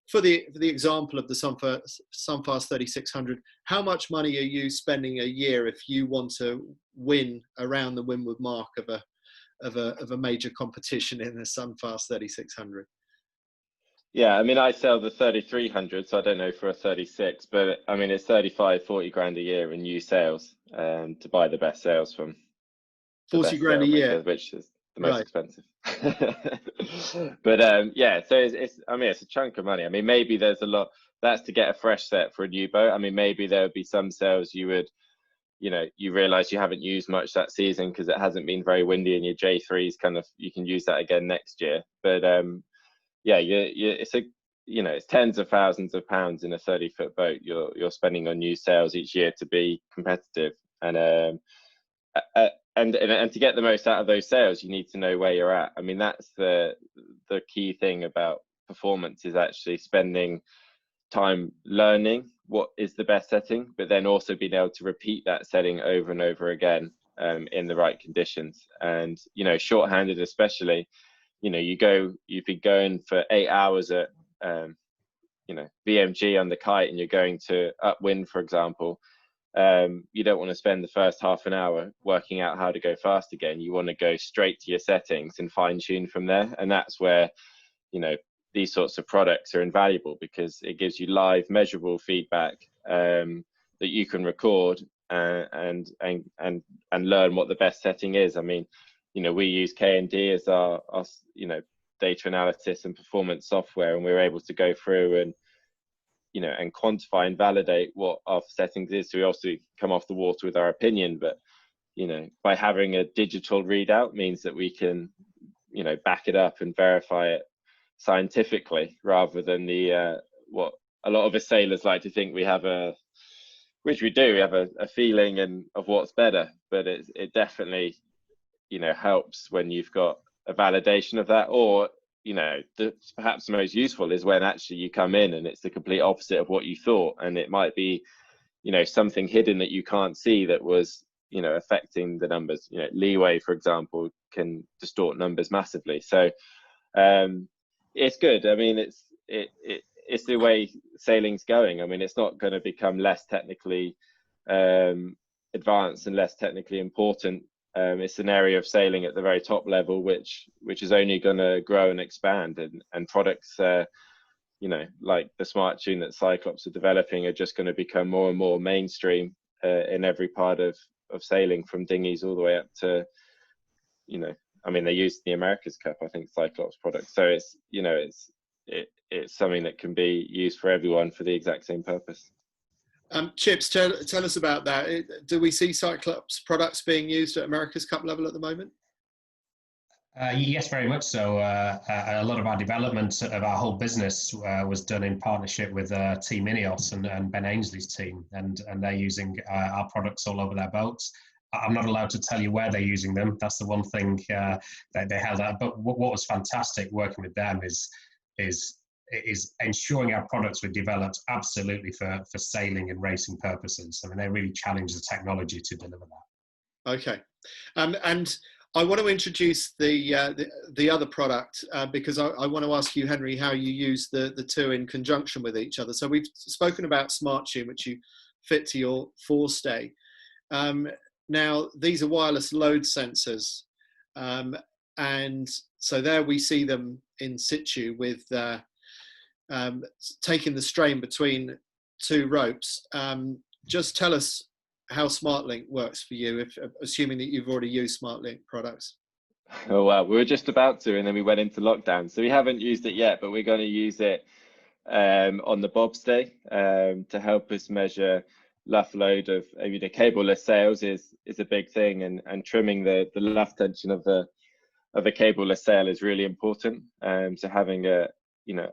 for the example of the Sunfast 3600, how much money are you spending a year if you want to win around the windward mark of a major competition in the Sunfast 3600? Yeah, I mean, I sell the 3300, so I don't know for a 36, but I mean, it's 35-40 grand a year in new sails, to buy the best sails from 40 grand a year, which is the most expensive. But yeah, so I mean, it's a chunk of money. I mean, maybe there's a lot that's to get a fresh set for a new boat. I mean, maybe there would be some sails you would, you realize you haven't used much that season because it hasn't been very windy, and your J3s you can use that again next year. But yeah, it's tens of thousands of pounds in a 30-foot boat you're spending on new sails each year to be competitive, and to get the most out of those sails, you need to know where you're at. I mean, that's the key thing about performance, is actually spending time learning what is the best setting, but then also being able to repeat that setting over and over again in the right conditions. And shorthanded especially, you've been going for 8 hours at VMG on the kite, and you're going to upwind, for example. You don't want to spend the first half an hour working out how to go fast again. You want to go straight to your settings and fine tune from there. And that's where, these sorts of products are invaluable, because it gives you live measurable feedback that you can record and learn what the best setting is. I mean, we use K&D as our data analysis and performance software, and we're able to go through and and quantify and validate what our settings is. So we also come off the water with our opinion, but by having a digital readout means that we can back it up and verify it scientifically, rather than the what a lot of us sailors like to think we have which we do, we have a feeling of what's better, but it definitely helps when you've got a validation of that. Or perhaps the most useful is when actually you come in and it's the complete opposite of what you thought, and it might be something hidden that you can't see that was affecting the numbers. Leeway, for example, can distort numbers massively. So it's good. I mean, it's the way sailing's going. I mean, it's not going to become less technically advanced and less technically important. It's an area of sailing at the very top level, which is only going to grow and expand, and products, like the Smart Tune that Cyclops are developing, are just going to become more and more mainstream in every part of sailing, from dinghies all the way up to, I mean, they used the America's Cup, I think, Cyclops products. So it's something that can be used for everyone for the exact same purpose. Chips, tell us about that. Do we see Cyclops products being used at America's Cup level at the moment? Yes, very much so. A lot of our development of our whole business was done in partnership with Team Ineos and Ben Ainsley's team, and they're using our products all over their boats. I'm not allowed to tell you where they're using them. That's the one thing that they held out. But what was fantastic working with them is ensuring our products were developed absolutely for sailing and racing purposes. I mean, they really challenged the technology to deliver that. Okay, and I want to introduce the other product because I want to ask you, Henry, how you use the two in conjunction with each other. So we've spoken about Smart Tune, which you fit to your forestay. Now, these are wireless load sensors. And so there we see them in situ with taking the strain between two ropes. Just tell us how SmartLink works for you, assuming that you've already used SmartLink products. Oh, wow. We were just about to, and then we went into lockdown. So we haven't used it yet, but we're going to use it on the bobstay to help us measure luff load of cableless sails is a big thing, and trimming the luff tension of the a cableless sail is really important. So having a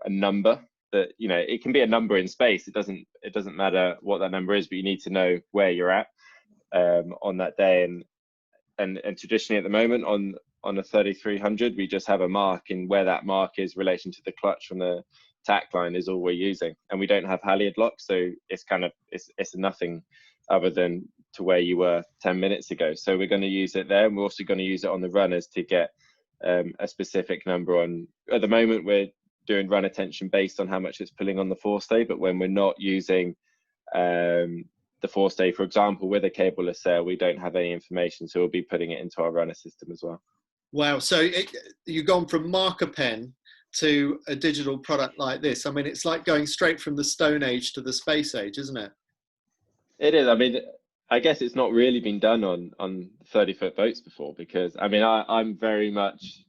number that, it can be a number in space. It doesn't matter what that number is, but you need to know where you're at on that day. And traditionally at the moment on a 3300, we just have a mark, and where that mark is relation to the clutch from the tack line is all we're using, and we don't have halyard lock, so it's it's nothing other than to where you were 10 minutes ago. So we're going to use it there, and we're also going to use it on the runners to get a specific number on. At the moment we're doing runner tension based on how much it's pulling on the forestay, but when we're not using the forestay, for example, with a cableless sail, we don't have any information, so we'll be putting it into our runner system as well. Wow, so you've gone from marker pen to a digital product like this. I mean, it's like going straight from the Stone Age to the Space Age, isn't it? It is. I mean, I guess it's not really been done on 30-foot boats before, because I'm very much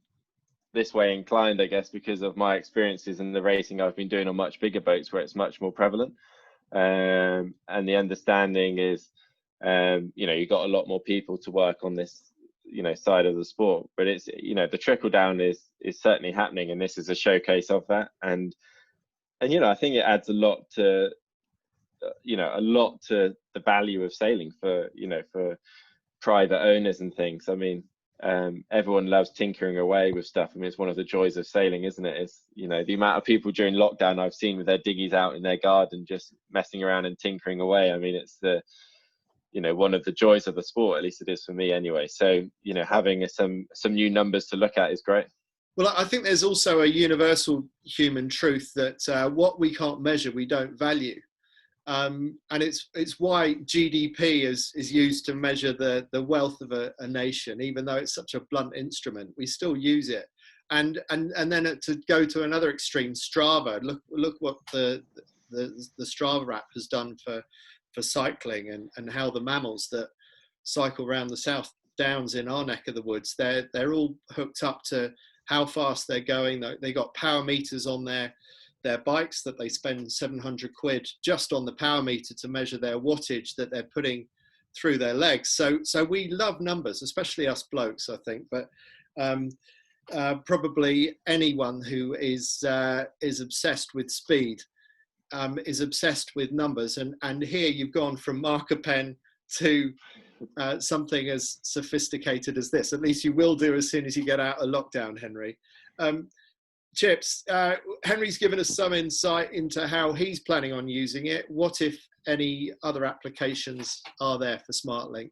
this way inclined, I guess, because of my experiences in the racing I've been doing on much bigger boats where it's much more prevalent. And the understanding is, you've got a lot more people to work on this, side of the sport, but it's, the trickle down is certainly happening, and this is a showcase of that. And I think it adds a lot to the value of sailing for private owners and things. I mean, everyone loves tinkering away with stuff. I mean, it's one of the joys of sailing, isn't it? It's, the amount of people during lockdown I've seen with their dinghies out in their garden just messing around and tinkering away. I mean, it's the one of the joys of the sport, at least it is for me anyway. So, having some new numbers to look at is great. Well, I think there's also a universal human truth that what we can't measure, we don't value. And it's why GDP is used to measure the wealth of a nation, even though it's such a blunt instrument, we still use it. And then to go to another extreme, Strava. Look what the Strava app has done for cycling, and how the mammals that cycle around the South Downs in our neck of the woods, they're all hooked up to how fast they're going. They got power meters on their bikes that they spend 700 quid just on the power meter to measure their wattage that they're putting through their legs. So we love numbers, especially us blokes, I think. But probably anyone who is obsessed with speed is obsessed with numbers. And here you've gone from marker pen to something as sophisticated as this. At least you will do as soon as you get out of lockdown, Henry. Chips, Henry's given us some insight into how he's planning on using it. What, if any, other applications are there for SmartLink?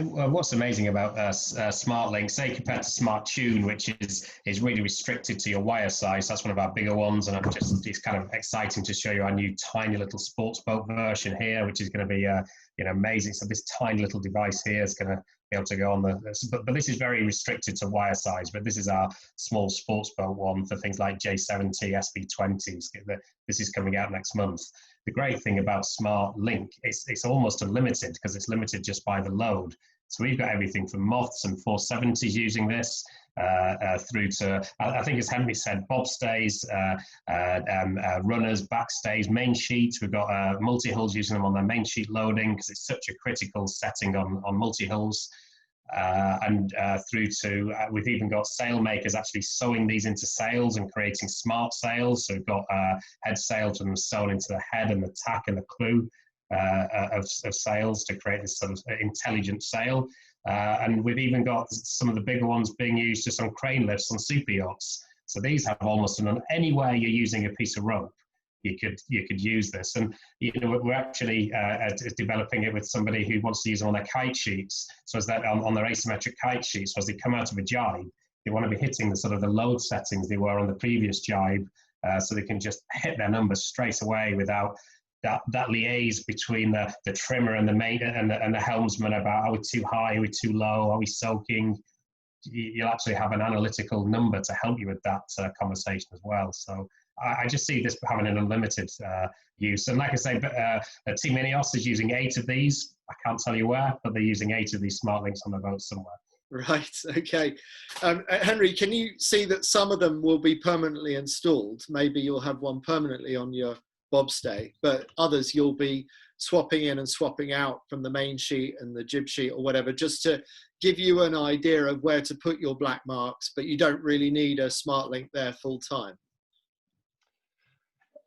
What's amazing about SmartLink, say compared to SmartTune, which is really restricted to your wire size. That's one of our bigger ones, and it's kind of exciting to show you our new tiny little sports boat version here, which is going to be amazing. So this tiny little device here is going to be able to go on but this is very restricted to wire size. But this is our small sports boat one for things like J70, SB20s. This is coming out next month. The great thing about SmartLink, it's almost unlimited because it's limited just by the load. So we've got everything from moths and 470s using this through to, I think as Henry said, bobstays, runners, backstays, main sheets. We've got multi-hulls using them on their main sheet loading because it's such a critical setting on multi-hulls. And through to, we've even got sail makers actually sewing these into sails and creating smart sails. So we've got head sails from them sewn into the head and the tack and the clue of sails to create this sort of intelligent sail. And we've even got some of the bigger ones being used just on crane lifts on super yachts. So these have almost anywhere you're using a piece of rope, you could use this. And we're actually developing it with somebody who wants to use them on their kite sheets. So as that on their asymmetric kite sheets, so as they come out of a jibe, they want to be hitting the sort of the load settings they were on the previous jibe, so they can just hit their numbers straight away without that liaise between the trimmer and the mate and the helmsman about, are we too high, are we too low, are we soaking? You'll actually have an analytical number to help you with that conversation as well. So I just see this having an unlimited use. And like I say, Team Ineos is using 8 of these. I can't tell you where, but they're using 8 of these SmartLinks on the boat somewhere. Right, okay. Henry, can you see that some of them will be permanently installed? Maybe you'll have one permanently on your bobstay, but others you'll be swapping in and swapping out from the main sheet and the jib sheet or whatever, just to give you an idea of where to put your black marks, but you don't really need a smart link there full time?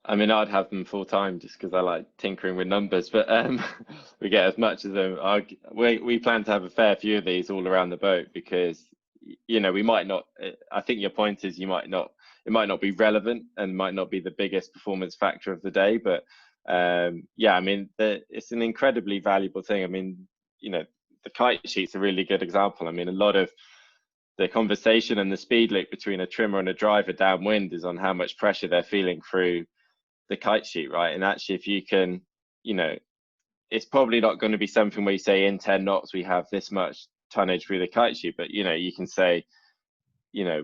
I mean, I'd have them full time just because I like tinkering with numbers, but we get as much of them. We plan to have a fair few of these all around the boat because, you know, we might not, I think your point is it might not be relevant and might not be the biggest performance factor of the day, but yeah, I mean, it's an incredibly valuable thing. I mean, you know, the kite sheet's a really good example. I mean, a lot of the conversation and the speed link between a trimmer and a driver downwind is on how much pressure they're feeling through the kite sheet, right? And actually, if you can, you know, it's probably not going to be something where you say in 10 knots we have this much tonnage through the kite sheet, but you know, you can say, you know,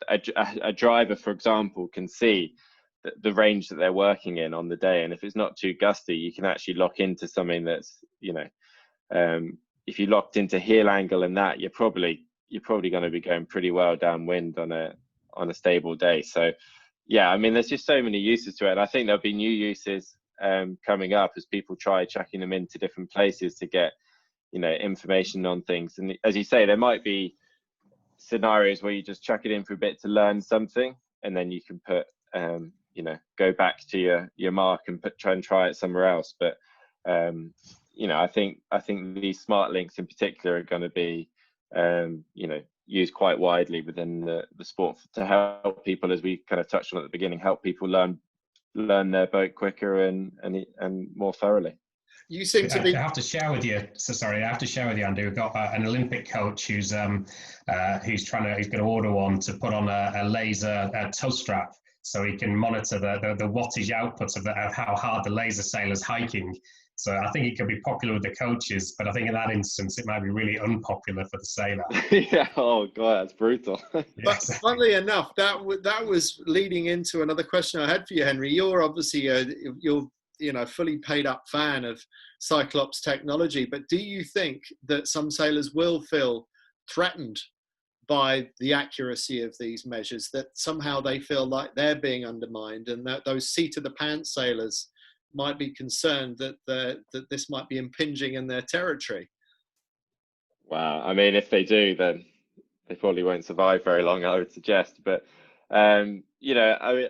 a driver, for example, can see the range that they're working in on the day, and if it's not too gusty, you can actually lock into something that's, you know, if you locked into heel angle and that, you're probably going to be going pretty well downwind on a stable day. So yeah, I mean, there's just so many uses to it. And I think there'll be new uses coming up as people try chucking them into different places to get, you know, information on things. And as you say, there might be scenarios where you just chuck it in for a bit to learn something, and then you can put, you know, go back to your mark and try it somewhere else. But you know, I think these smart links in particular are going to be, you know, used quite widely within the sport to help people, as we kind of touched on at the beginning, help people learn their boat quicker and more thoroughly. You seem to be. I have to share with you. So sorry, I have to share with you, Andy. We've got an Olympic coach who's going to order one to put on a laser toe strap, so he can monitor the wattage output of how hard the laser sail is hiking. So I think it could be popular with the coaches, but I think in that instance, it might be really unpopular for the sailor. Yeah. Oh God, that's brutal. But funnily enough, that was leading into another question I had for you, Henry. You're obviously you're fully paid up fan of Cyclops technology, but do you think that some sailors will feel threatened by the accuracy of these measures, that somehow they feel like they're being undermined, and that those seat of the pants sailors might be concerned that this might be impinging in their territory? Wow. I mean, if they do, then they probably won't survive very long, I would suggest. But, you know,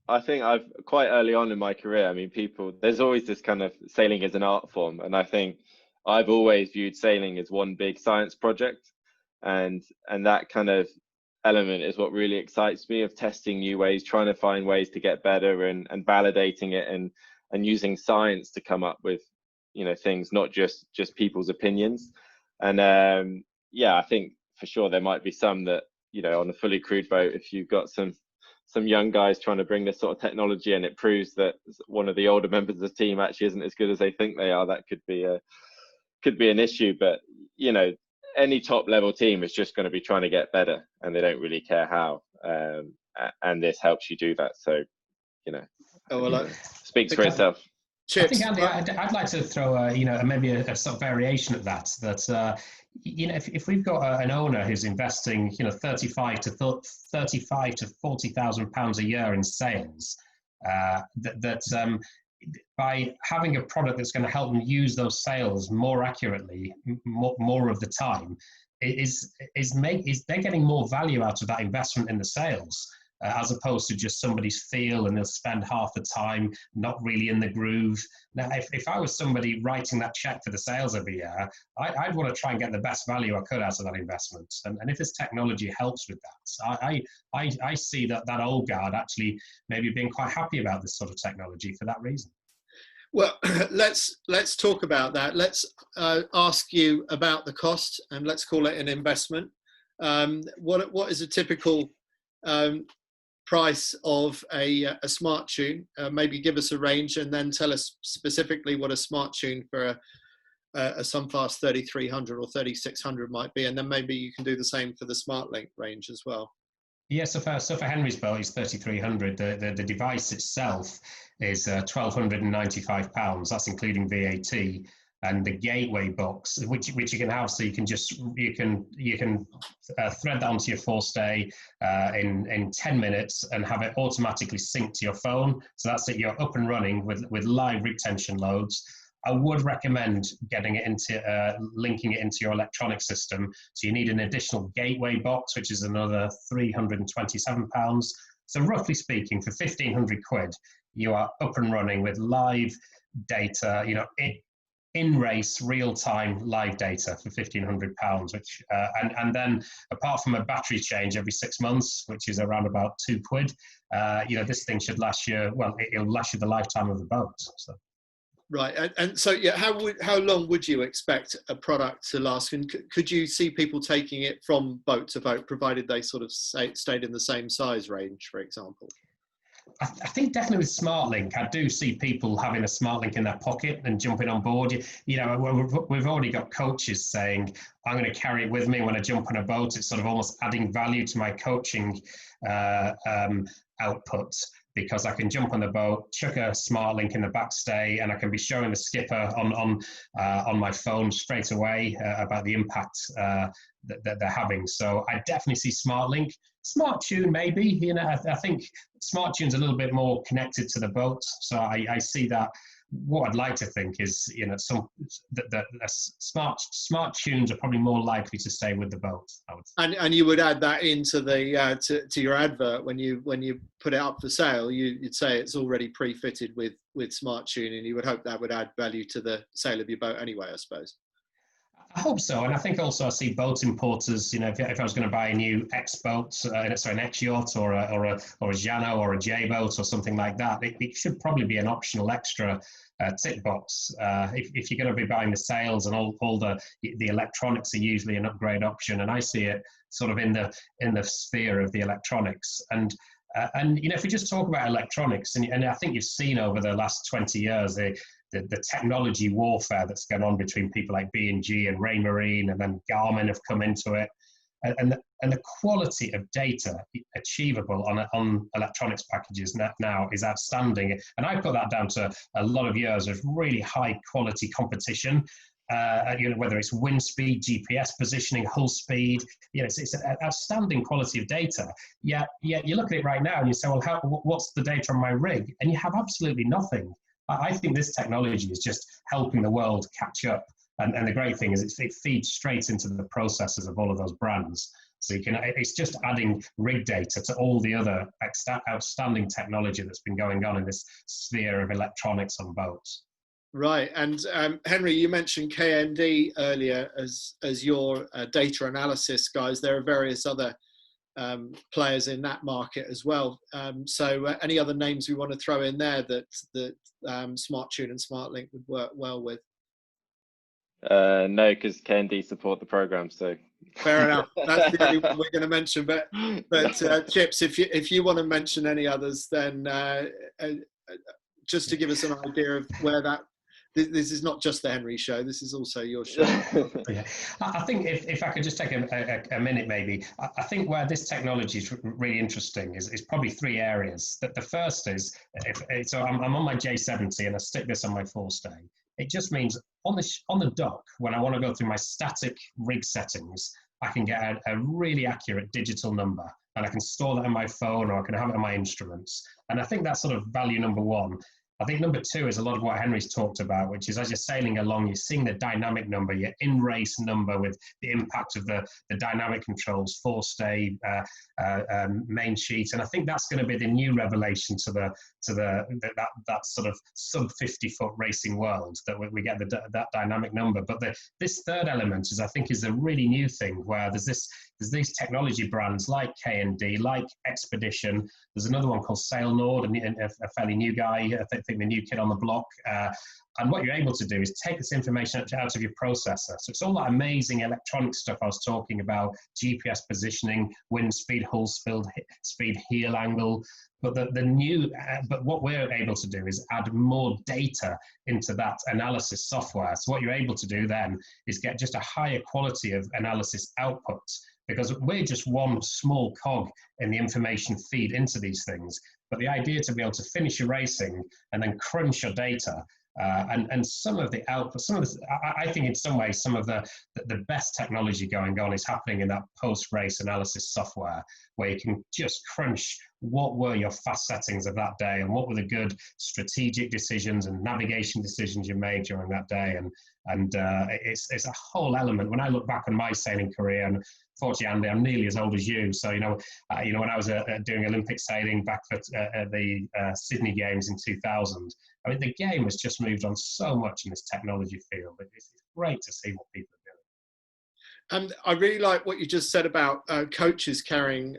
I think I've quite early on in my career, I mean, there's always this kind of sailing as an art form. And I think I've always viewed sailing as one big science project. And that kind of element is what really excites me, of testing new ways, trying to find ways to get better and validating it and using science to come up with, you know, things, not just people's opinions. And yeah, I think for sure there might be some that, you know, on a fully crewed boat, if you've got some young guys trying to bring this sort of technology and it proves that one of the older members of the team actually isn't as good as they think they are, that could be an issue. But, you know, any top level team is just going to be trying to get better, and they don't really care how. And this helps you do that. So, you know, speaks for itself. I think, Andy, I'd like to throw maybe a sort of variation at that. You know, if we've got an owner who's investing, you know, 35 to 40,000 pounds a year in sales, by having a product that's going to help them use those sails more accurately, more of the time, they're getting more value out of that investment in the sails, as opposed to just somebody's feel, and they'll spend half the time not really in the groove. Now, if I was somebody writing that check for the sails every year, I'd want to try and get the best value I could out of that investment. And if this technology helps with that, I see that old guard actually maybe being quite happy about this sort of technology for that reason. Well, let's talk about that. Let's ask you about the cost, and let's call it an investment. What is a typical price of a smart tune? Maybe give us a range, and then tell us specifically what a smart tune for a Sunfast 3300 or 3600 might be, and then maybe you can do the same for the Smart Link range as well. Yeah, so for Henry's boat, it's 3300. The device itself is £1,295. That's including VAT. and the gateway box, which you can have, so you can thread that onto your forestay in 10 minutes and have it automatically sync to your phone. So that's it, you're up and running with live rig tension loads. I would recommend getting it into linking it into your electronic system. So you need an additional gateway box, which is another £327. So roughly speaking, for 1,500 quid, you are up and running with live data, in race, real time live data for £1,500, which and then apart from a battery change every 6 months, which is around about £2, this thing should last you, it'll last you the lifetime of the boat. So. Right, and so how long would you expect a product to last? And could you see people taking it from boat to boat, provided they sort of stayed in the same size range, for example? I think definitely with SmartLink, I do see people having a SmartLink in their pocket and jumping on board. We've already got coaches saying, I'm going to carry it with me when I jump on a boat. It's sort of almost adding value to my coaching output, because I can jump on the boat, chuck a SmartLink in the backstay, and I can be showing the skipper on my phone straight away about the impact that they're having. So I definitely see SmartLink. Smart Tune, maybe. I think Smart Tune's a little bit more connected to the boat. So I see that. What I'd like to think is, smart tunes are probably more likely to stay with the boat. I would say. And you would add that into the to your advert when you put it up for sale. You'd say it's already pre-fitted with smart tune, and you would hope that would add value to the sale of your boat anyway, I suppose. I hope so, and I think also I see boat importers. If I was going to buy a new X boat, an X yacht, or a Jano or a J boat or something like that, it should probably be an optional extra tick box. If you're going to be buying the sails and all the electronics are usually an upgrade option, and I see it sort of in the sphere of the electronics. And if we just talk about electronics, and I think you've seen over the last 20 years the technology warfare that's gone on between people like B&G and Raymarine, and then Garmin have come into it, and the quality of data achievable on electronics packages now is outstanding. And I put that down to a lot of years of really high quality competition. Whether it's wind speed, GPS positioning, hull speed, it's an outstanding quality of data. Yet you look at it right now and you say, well, what's the data on my rig? And you have absolutely nothing. I think this technology is just helping the world catch up. And the great thing is it feeds straight into the processes of all of those brands. So it's just adding rig data to all the other outstanding technology that's been going on in this sphere of electronics on boats. Right, and Henry, you mentioned KND earlier as your data analysis guys. There are various other players in that market as well. So any other names we want to throw in there that Smart Tune and SmartLink would work well with? No, because KND support the program, so fair enough. That's the only one we're going to mention. But Chips, if you want to mention any others, then just to give us an idea of where that. This is not just the Henry show. This is also your show. Yeah. I think if I could just take a minute, maybe. I think where this technology is really interesting is probably three areas. That the first is, so I'm on my J70 and I stick this on my forestay. It just means on the dock, when I want to go through my static rig settings, I can get a really accurate digital number, and I can store that in my phone, or I can have it on my instruments. And I think that's sort of value number one. I think number two is a lot of what Henry's talked about, which is as you're sailing along, you're seeing the dynamic number, your in-race number with the impact of the dynamic controls, forestay, main sheet, and I think that's going to be the new revelation to that sort of sub 50-foot racing world, that we get that dynamic number. But this third element is a really new thing, where there's these technology brands like K&D, like Expedition. There's another one called SailNord, and a fairly new guy, I think the new kid on the block. And what you're able to do is take this information out of your processor. So it's all that amazing electronic stuff I was talking about, GPS positioning, wind speed, hull speed, heel angle. But but what we're able to do is add more data into that analysis software. So what you're able to do then is get just a higher quality of analysis output, because we're just one small cog in the information feed into these things. But the idea to be able to finish your racing and then crunch your data And some of the output, I think in some ways, some of the best technology going on is happening in that post-race analysis software, where you can just crunch what were your fast settings of that day and what were the good strategic decisions and navigation decisions you made during that day. And it's a whole element. When I look back on my sailing career, and fortunately, Andy, I'm nearly as old as you. So, when I was doing Olympic sailing back at the Sydney Games in 2000, I mean, the game has just moved on so much in this technology field. It's great to see what people are doing. And I really like what you just said about coaches carrying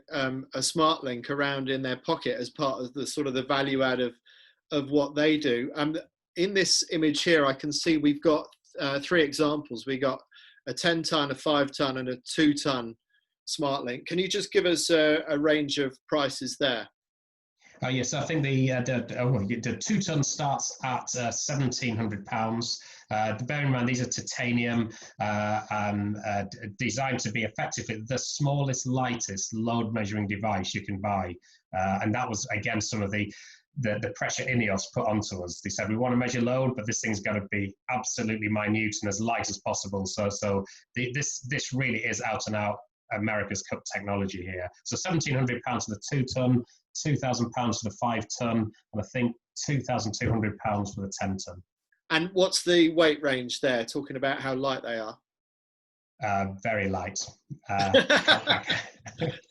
a smart link around in their pocket as part of the sort of the value add of what they do. In this image here, I can see we've got 3 examples. We got a 10-ton, a 5-ton, and a 2-ton smart link. Can you just give us a range of prices there? Yes, I think the 2-ton starts at £1,700. Bear in mind, these are titanium, designed to be effectively the smallest, lightest load measuring device you can buy. And that was, again, some of the pressure INEOS put onto us. They said, we want to measure load, but this thing's got to be absolutely minute and as light as possible. So this really is out and out America's Cup technology here. So £1,700 for the 2-ton, £2,000 for the 5-ton, and I think £2,200 for the 10-ton. And what's the weight range there, talking about how light they are? Very light.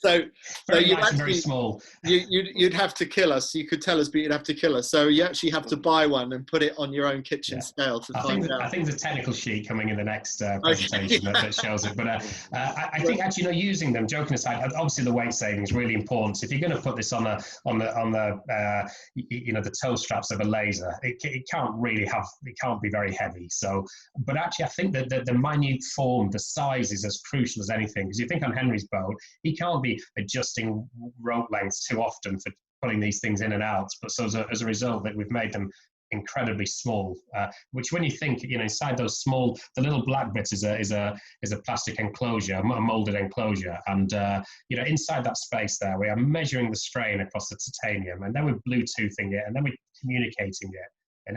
So very light and very small. You'd have to kill us. You could tell us, but you'd have to kill us. So you actually have to buy one and put it on your own kitchen scale to find out. I think there's a technical sheet coming in the next presentation that shows it. But I think actually, using them, joking aside, obviously the weight saving is really important. If you're going to put this on the toe straps of a laser, it can't be very heavy. So, but actually, I think that the minute form, the size is as crucial as anything. Because you think on Henry's boat, he can't be adjusting rope lengths too often for putting these things in and out. But so as a result, that we've made them incredibly small. Which, when you think, inside those small, the little black bit is a plastic enclosure, a molded enclosure, and inside that space there, we are measuring the strain across the titanium, and then we're Bluetoothing it, and then we're communicating it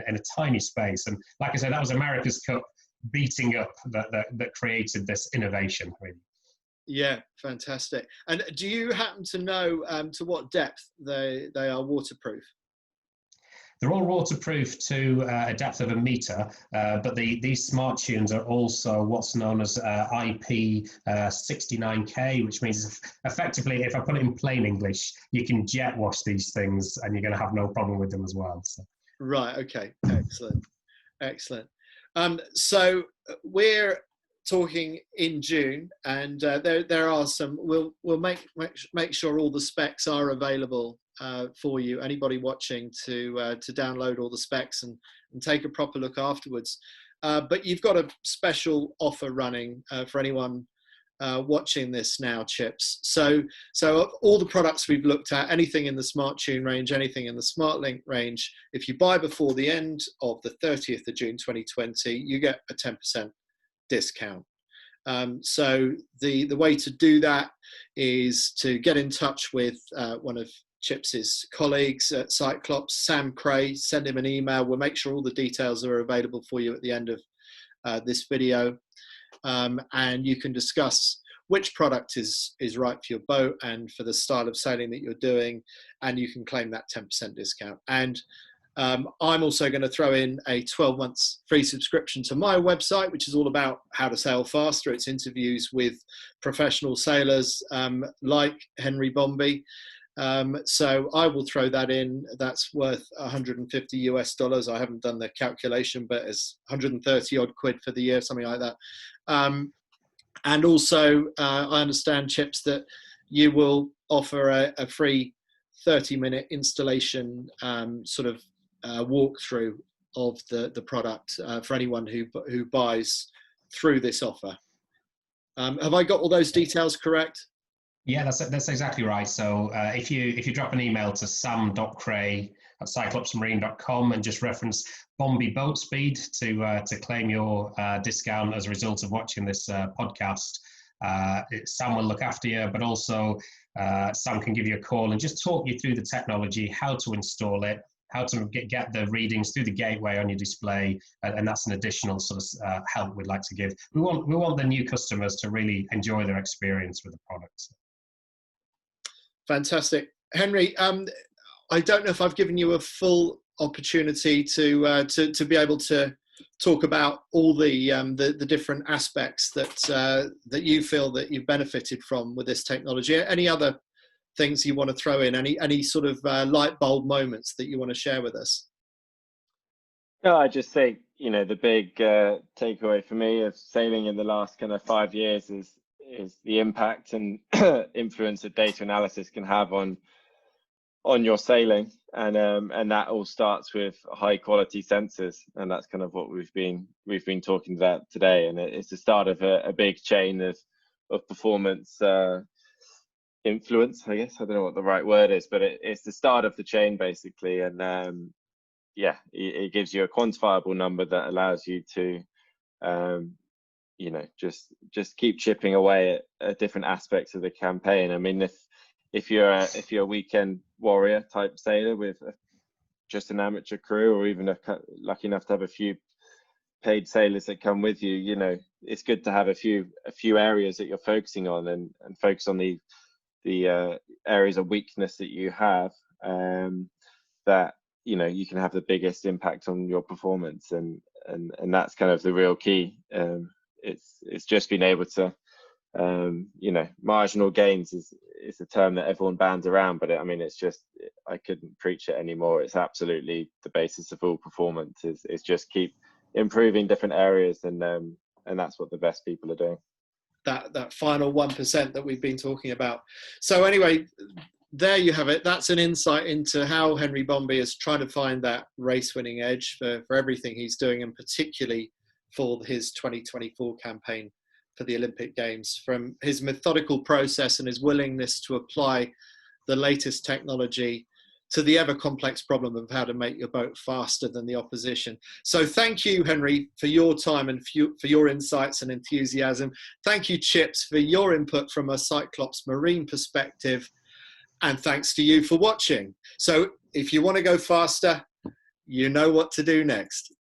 in a tiny space. And like I said, that was America's Cup beating up that created this innovation, really. Yeah, fantastic. And do you happen to know to what depth they are waterproof? They're all waterproof to a depth of 1 meter, but these smart tunes are also what's known as IP69K, which means effectively, if I put it in plain English, you can jet wash these things and you're going to have no problem with them as well. So. Right. Okay. Excellent. So we're talking in June, and there are some. We'll make sure all the specs are available for you. Anybody watching to download all the specs and take a proper look afterwards. But you've got a special offer running for anyone watching this now, Chips. So all the products we've looked at, anything in the Smart Tune range, anything in the Smart Link range, if you buy before the end of the 30th of June 2020, you get a 10% discount. So the way to do that is to get in touch with one of Chips's colleagues at Cyclops, Sam Cray. Send him an email. We'll make sure all the details are available for you at the end of this video. And you can discuss which product is right for your boat and for the style of sailing that you're doing, and you can claim that 10% discount. And I'm also going to throw in a 12 months free subscription to my website, which is all about how to sail faster. It's interviews with professional sailors like Henry Bomby. So I will throw that in. That's worth $150 US. I haven't done the calculation, but it's 130 odd quid for the year, something like that. And also, I understand, Chips, that you will offer a free 30-minute installation walkthrough of the product for anyone who buys through this offer. Have I got all those details correct? Yeah, that's exactly right. So if you drop an email to sam.cray@cyclopsmarine.com and just reference Bomby Boat Speed to claim your discount as a result of watching this podcast, Sam will look after you, but also Sam can give you a call and just talk you through the technology, how to install it, how to get the readings through the gateway on your display, and that's an additional sort of help we'd like to give. We want the new customers to really enjoy their experience with the products. Fantastic. Henry, I don't know if I've given you a full opportunity to be able to talk about all the different aspects that you feel that you've benefited from with this technology. Any other things you want to throw in? Any sort of light bulb moments that you want to share with us? No, I just think, the big takeaway for me of sailing in the last kind of 5 years is the impact and influence that data analysis can have on your sailing, and that all starts with high quality sensors, and that's kind of what we've been talking about today. And it's the start of a big chain of performance influence, I guess. I don't know what the right word is, but it's the start of the chain basically. And it gives you a quantifiable number that allows you to just keep chipping away at different aspects of the campaign. I mean, if you're a weekend warrior type sailor with just an amateur crew, or even lucky enough to have a few paid sailors that come with you, it's good to have a few areas that you're focusing on, and focus on the areas of weakness that you have, that you can have the biggest impact on your performance, and that's kind of the real key. It's just being able to marginal gains is a term that everyone bands around, but it's just, I couldn't preach it anymore. It's absolutely the basis of all performance. Is just keep improving different areas, and that's what the best people are doing. That final 1% that we've been talking about. So anyway, there you have it. That's an insight into how Henry Bomby is trying to find that race-winning edge for everything he's doing, and particularly for his 2024 campaign for the Olympic Games. From his methodical process and his willingness to apply the latest technology to the ever complex problem of how to make your boat faster than the opposition. So thank you, Henry, for your time and for your insights and enthusiasm. Thank you, Chips, for your input from a Cyclops marine perspective. And thanks to you for watching. So if you want to go faster, you know what to do next.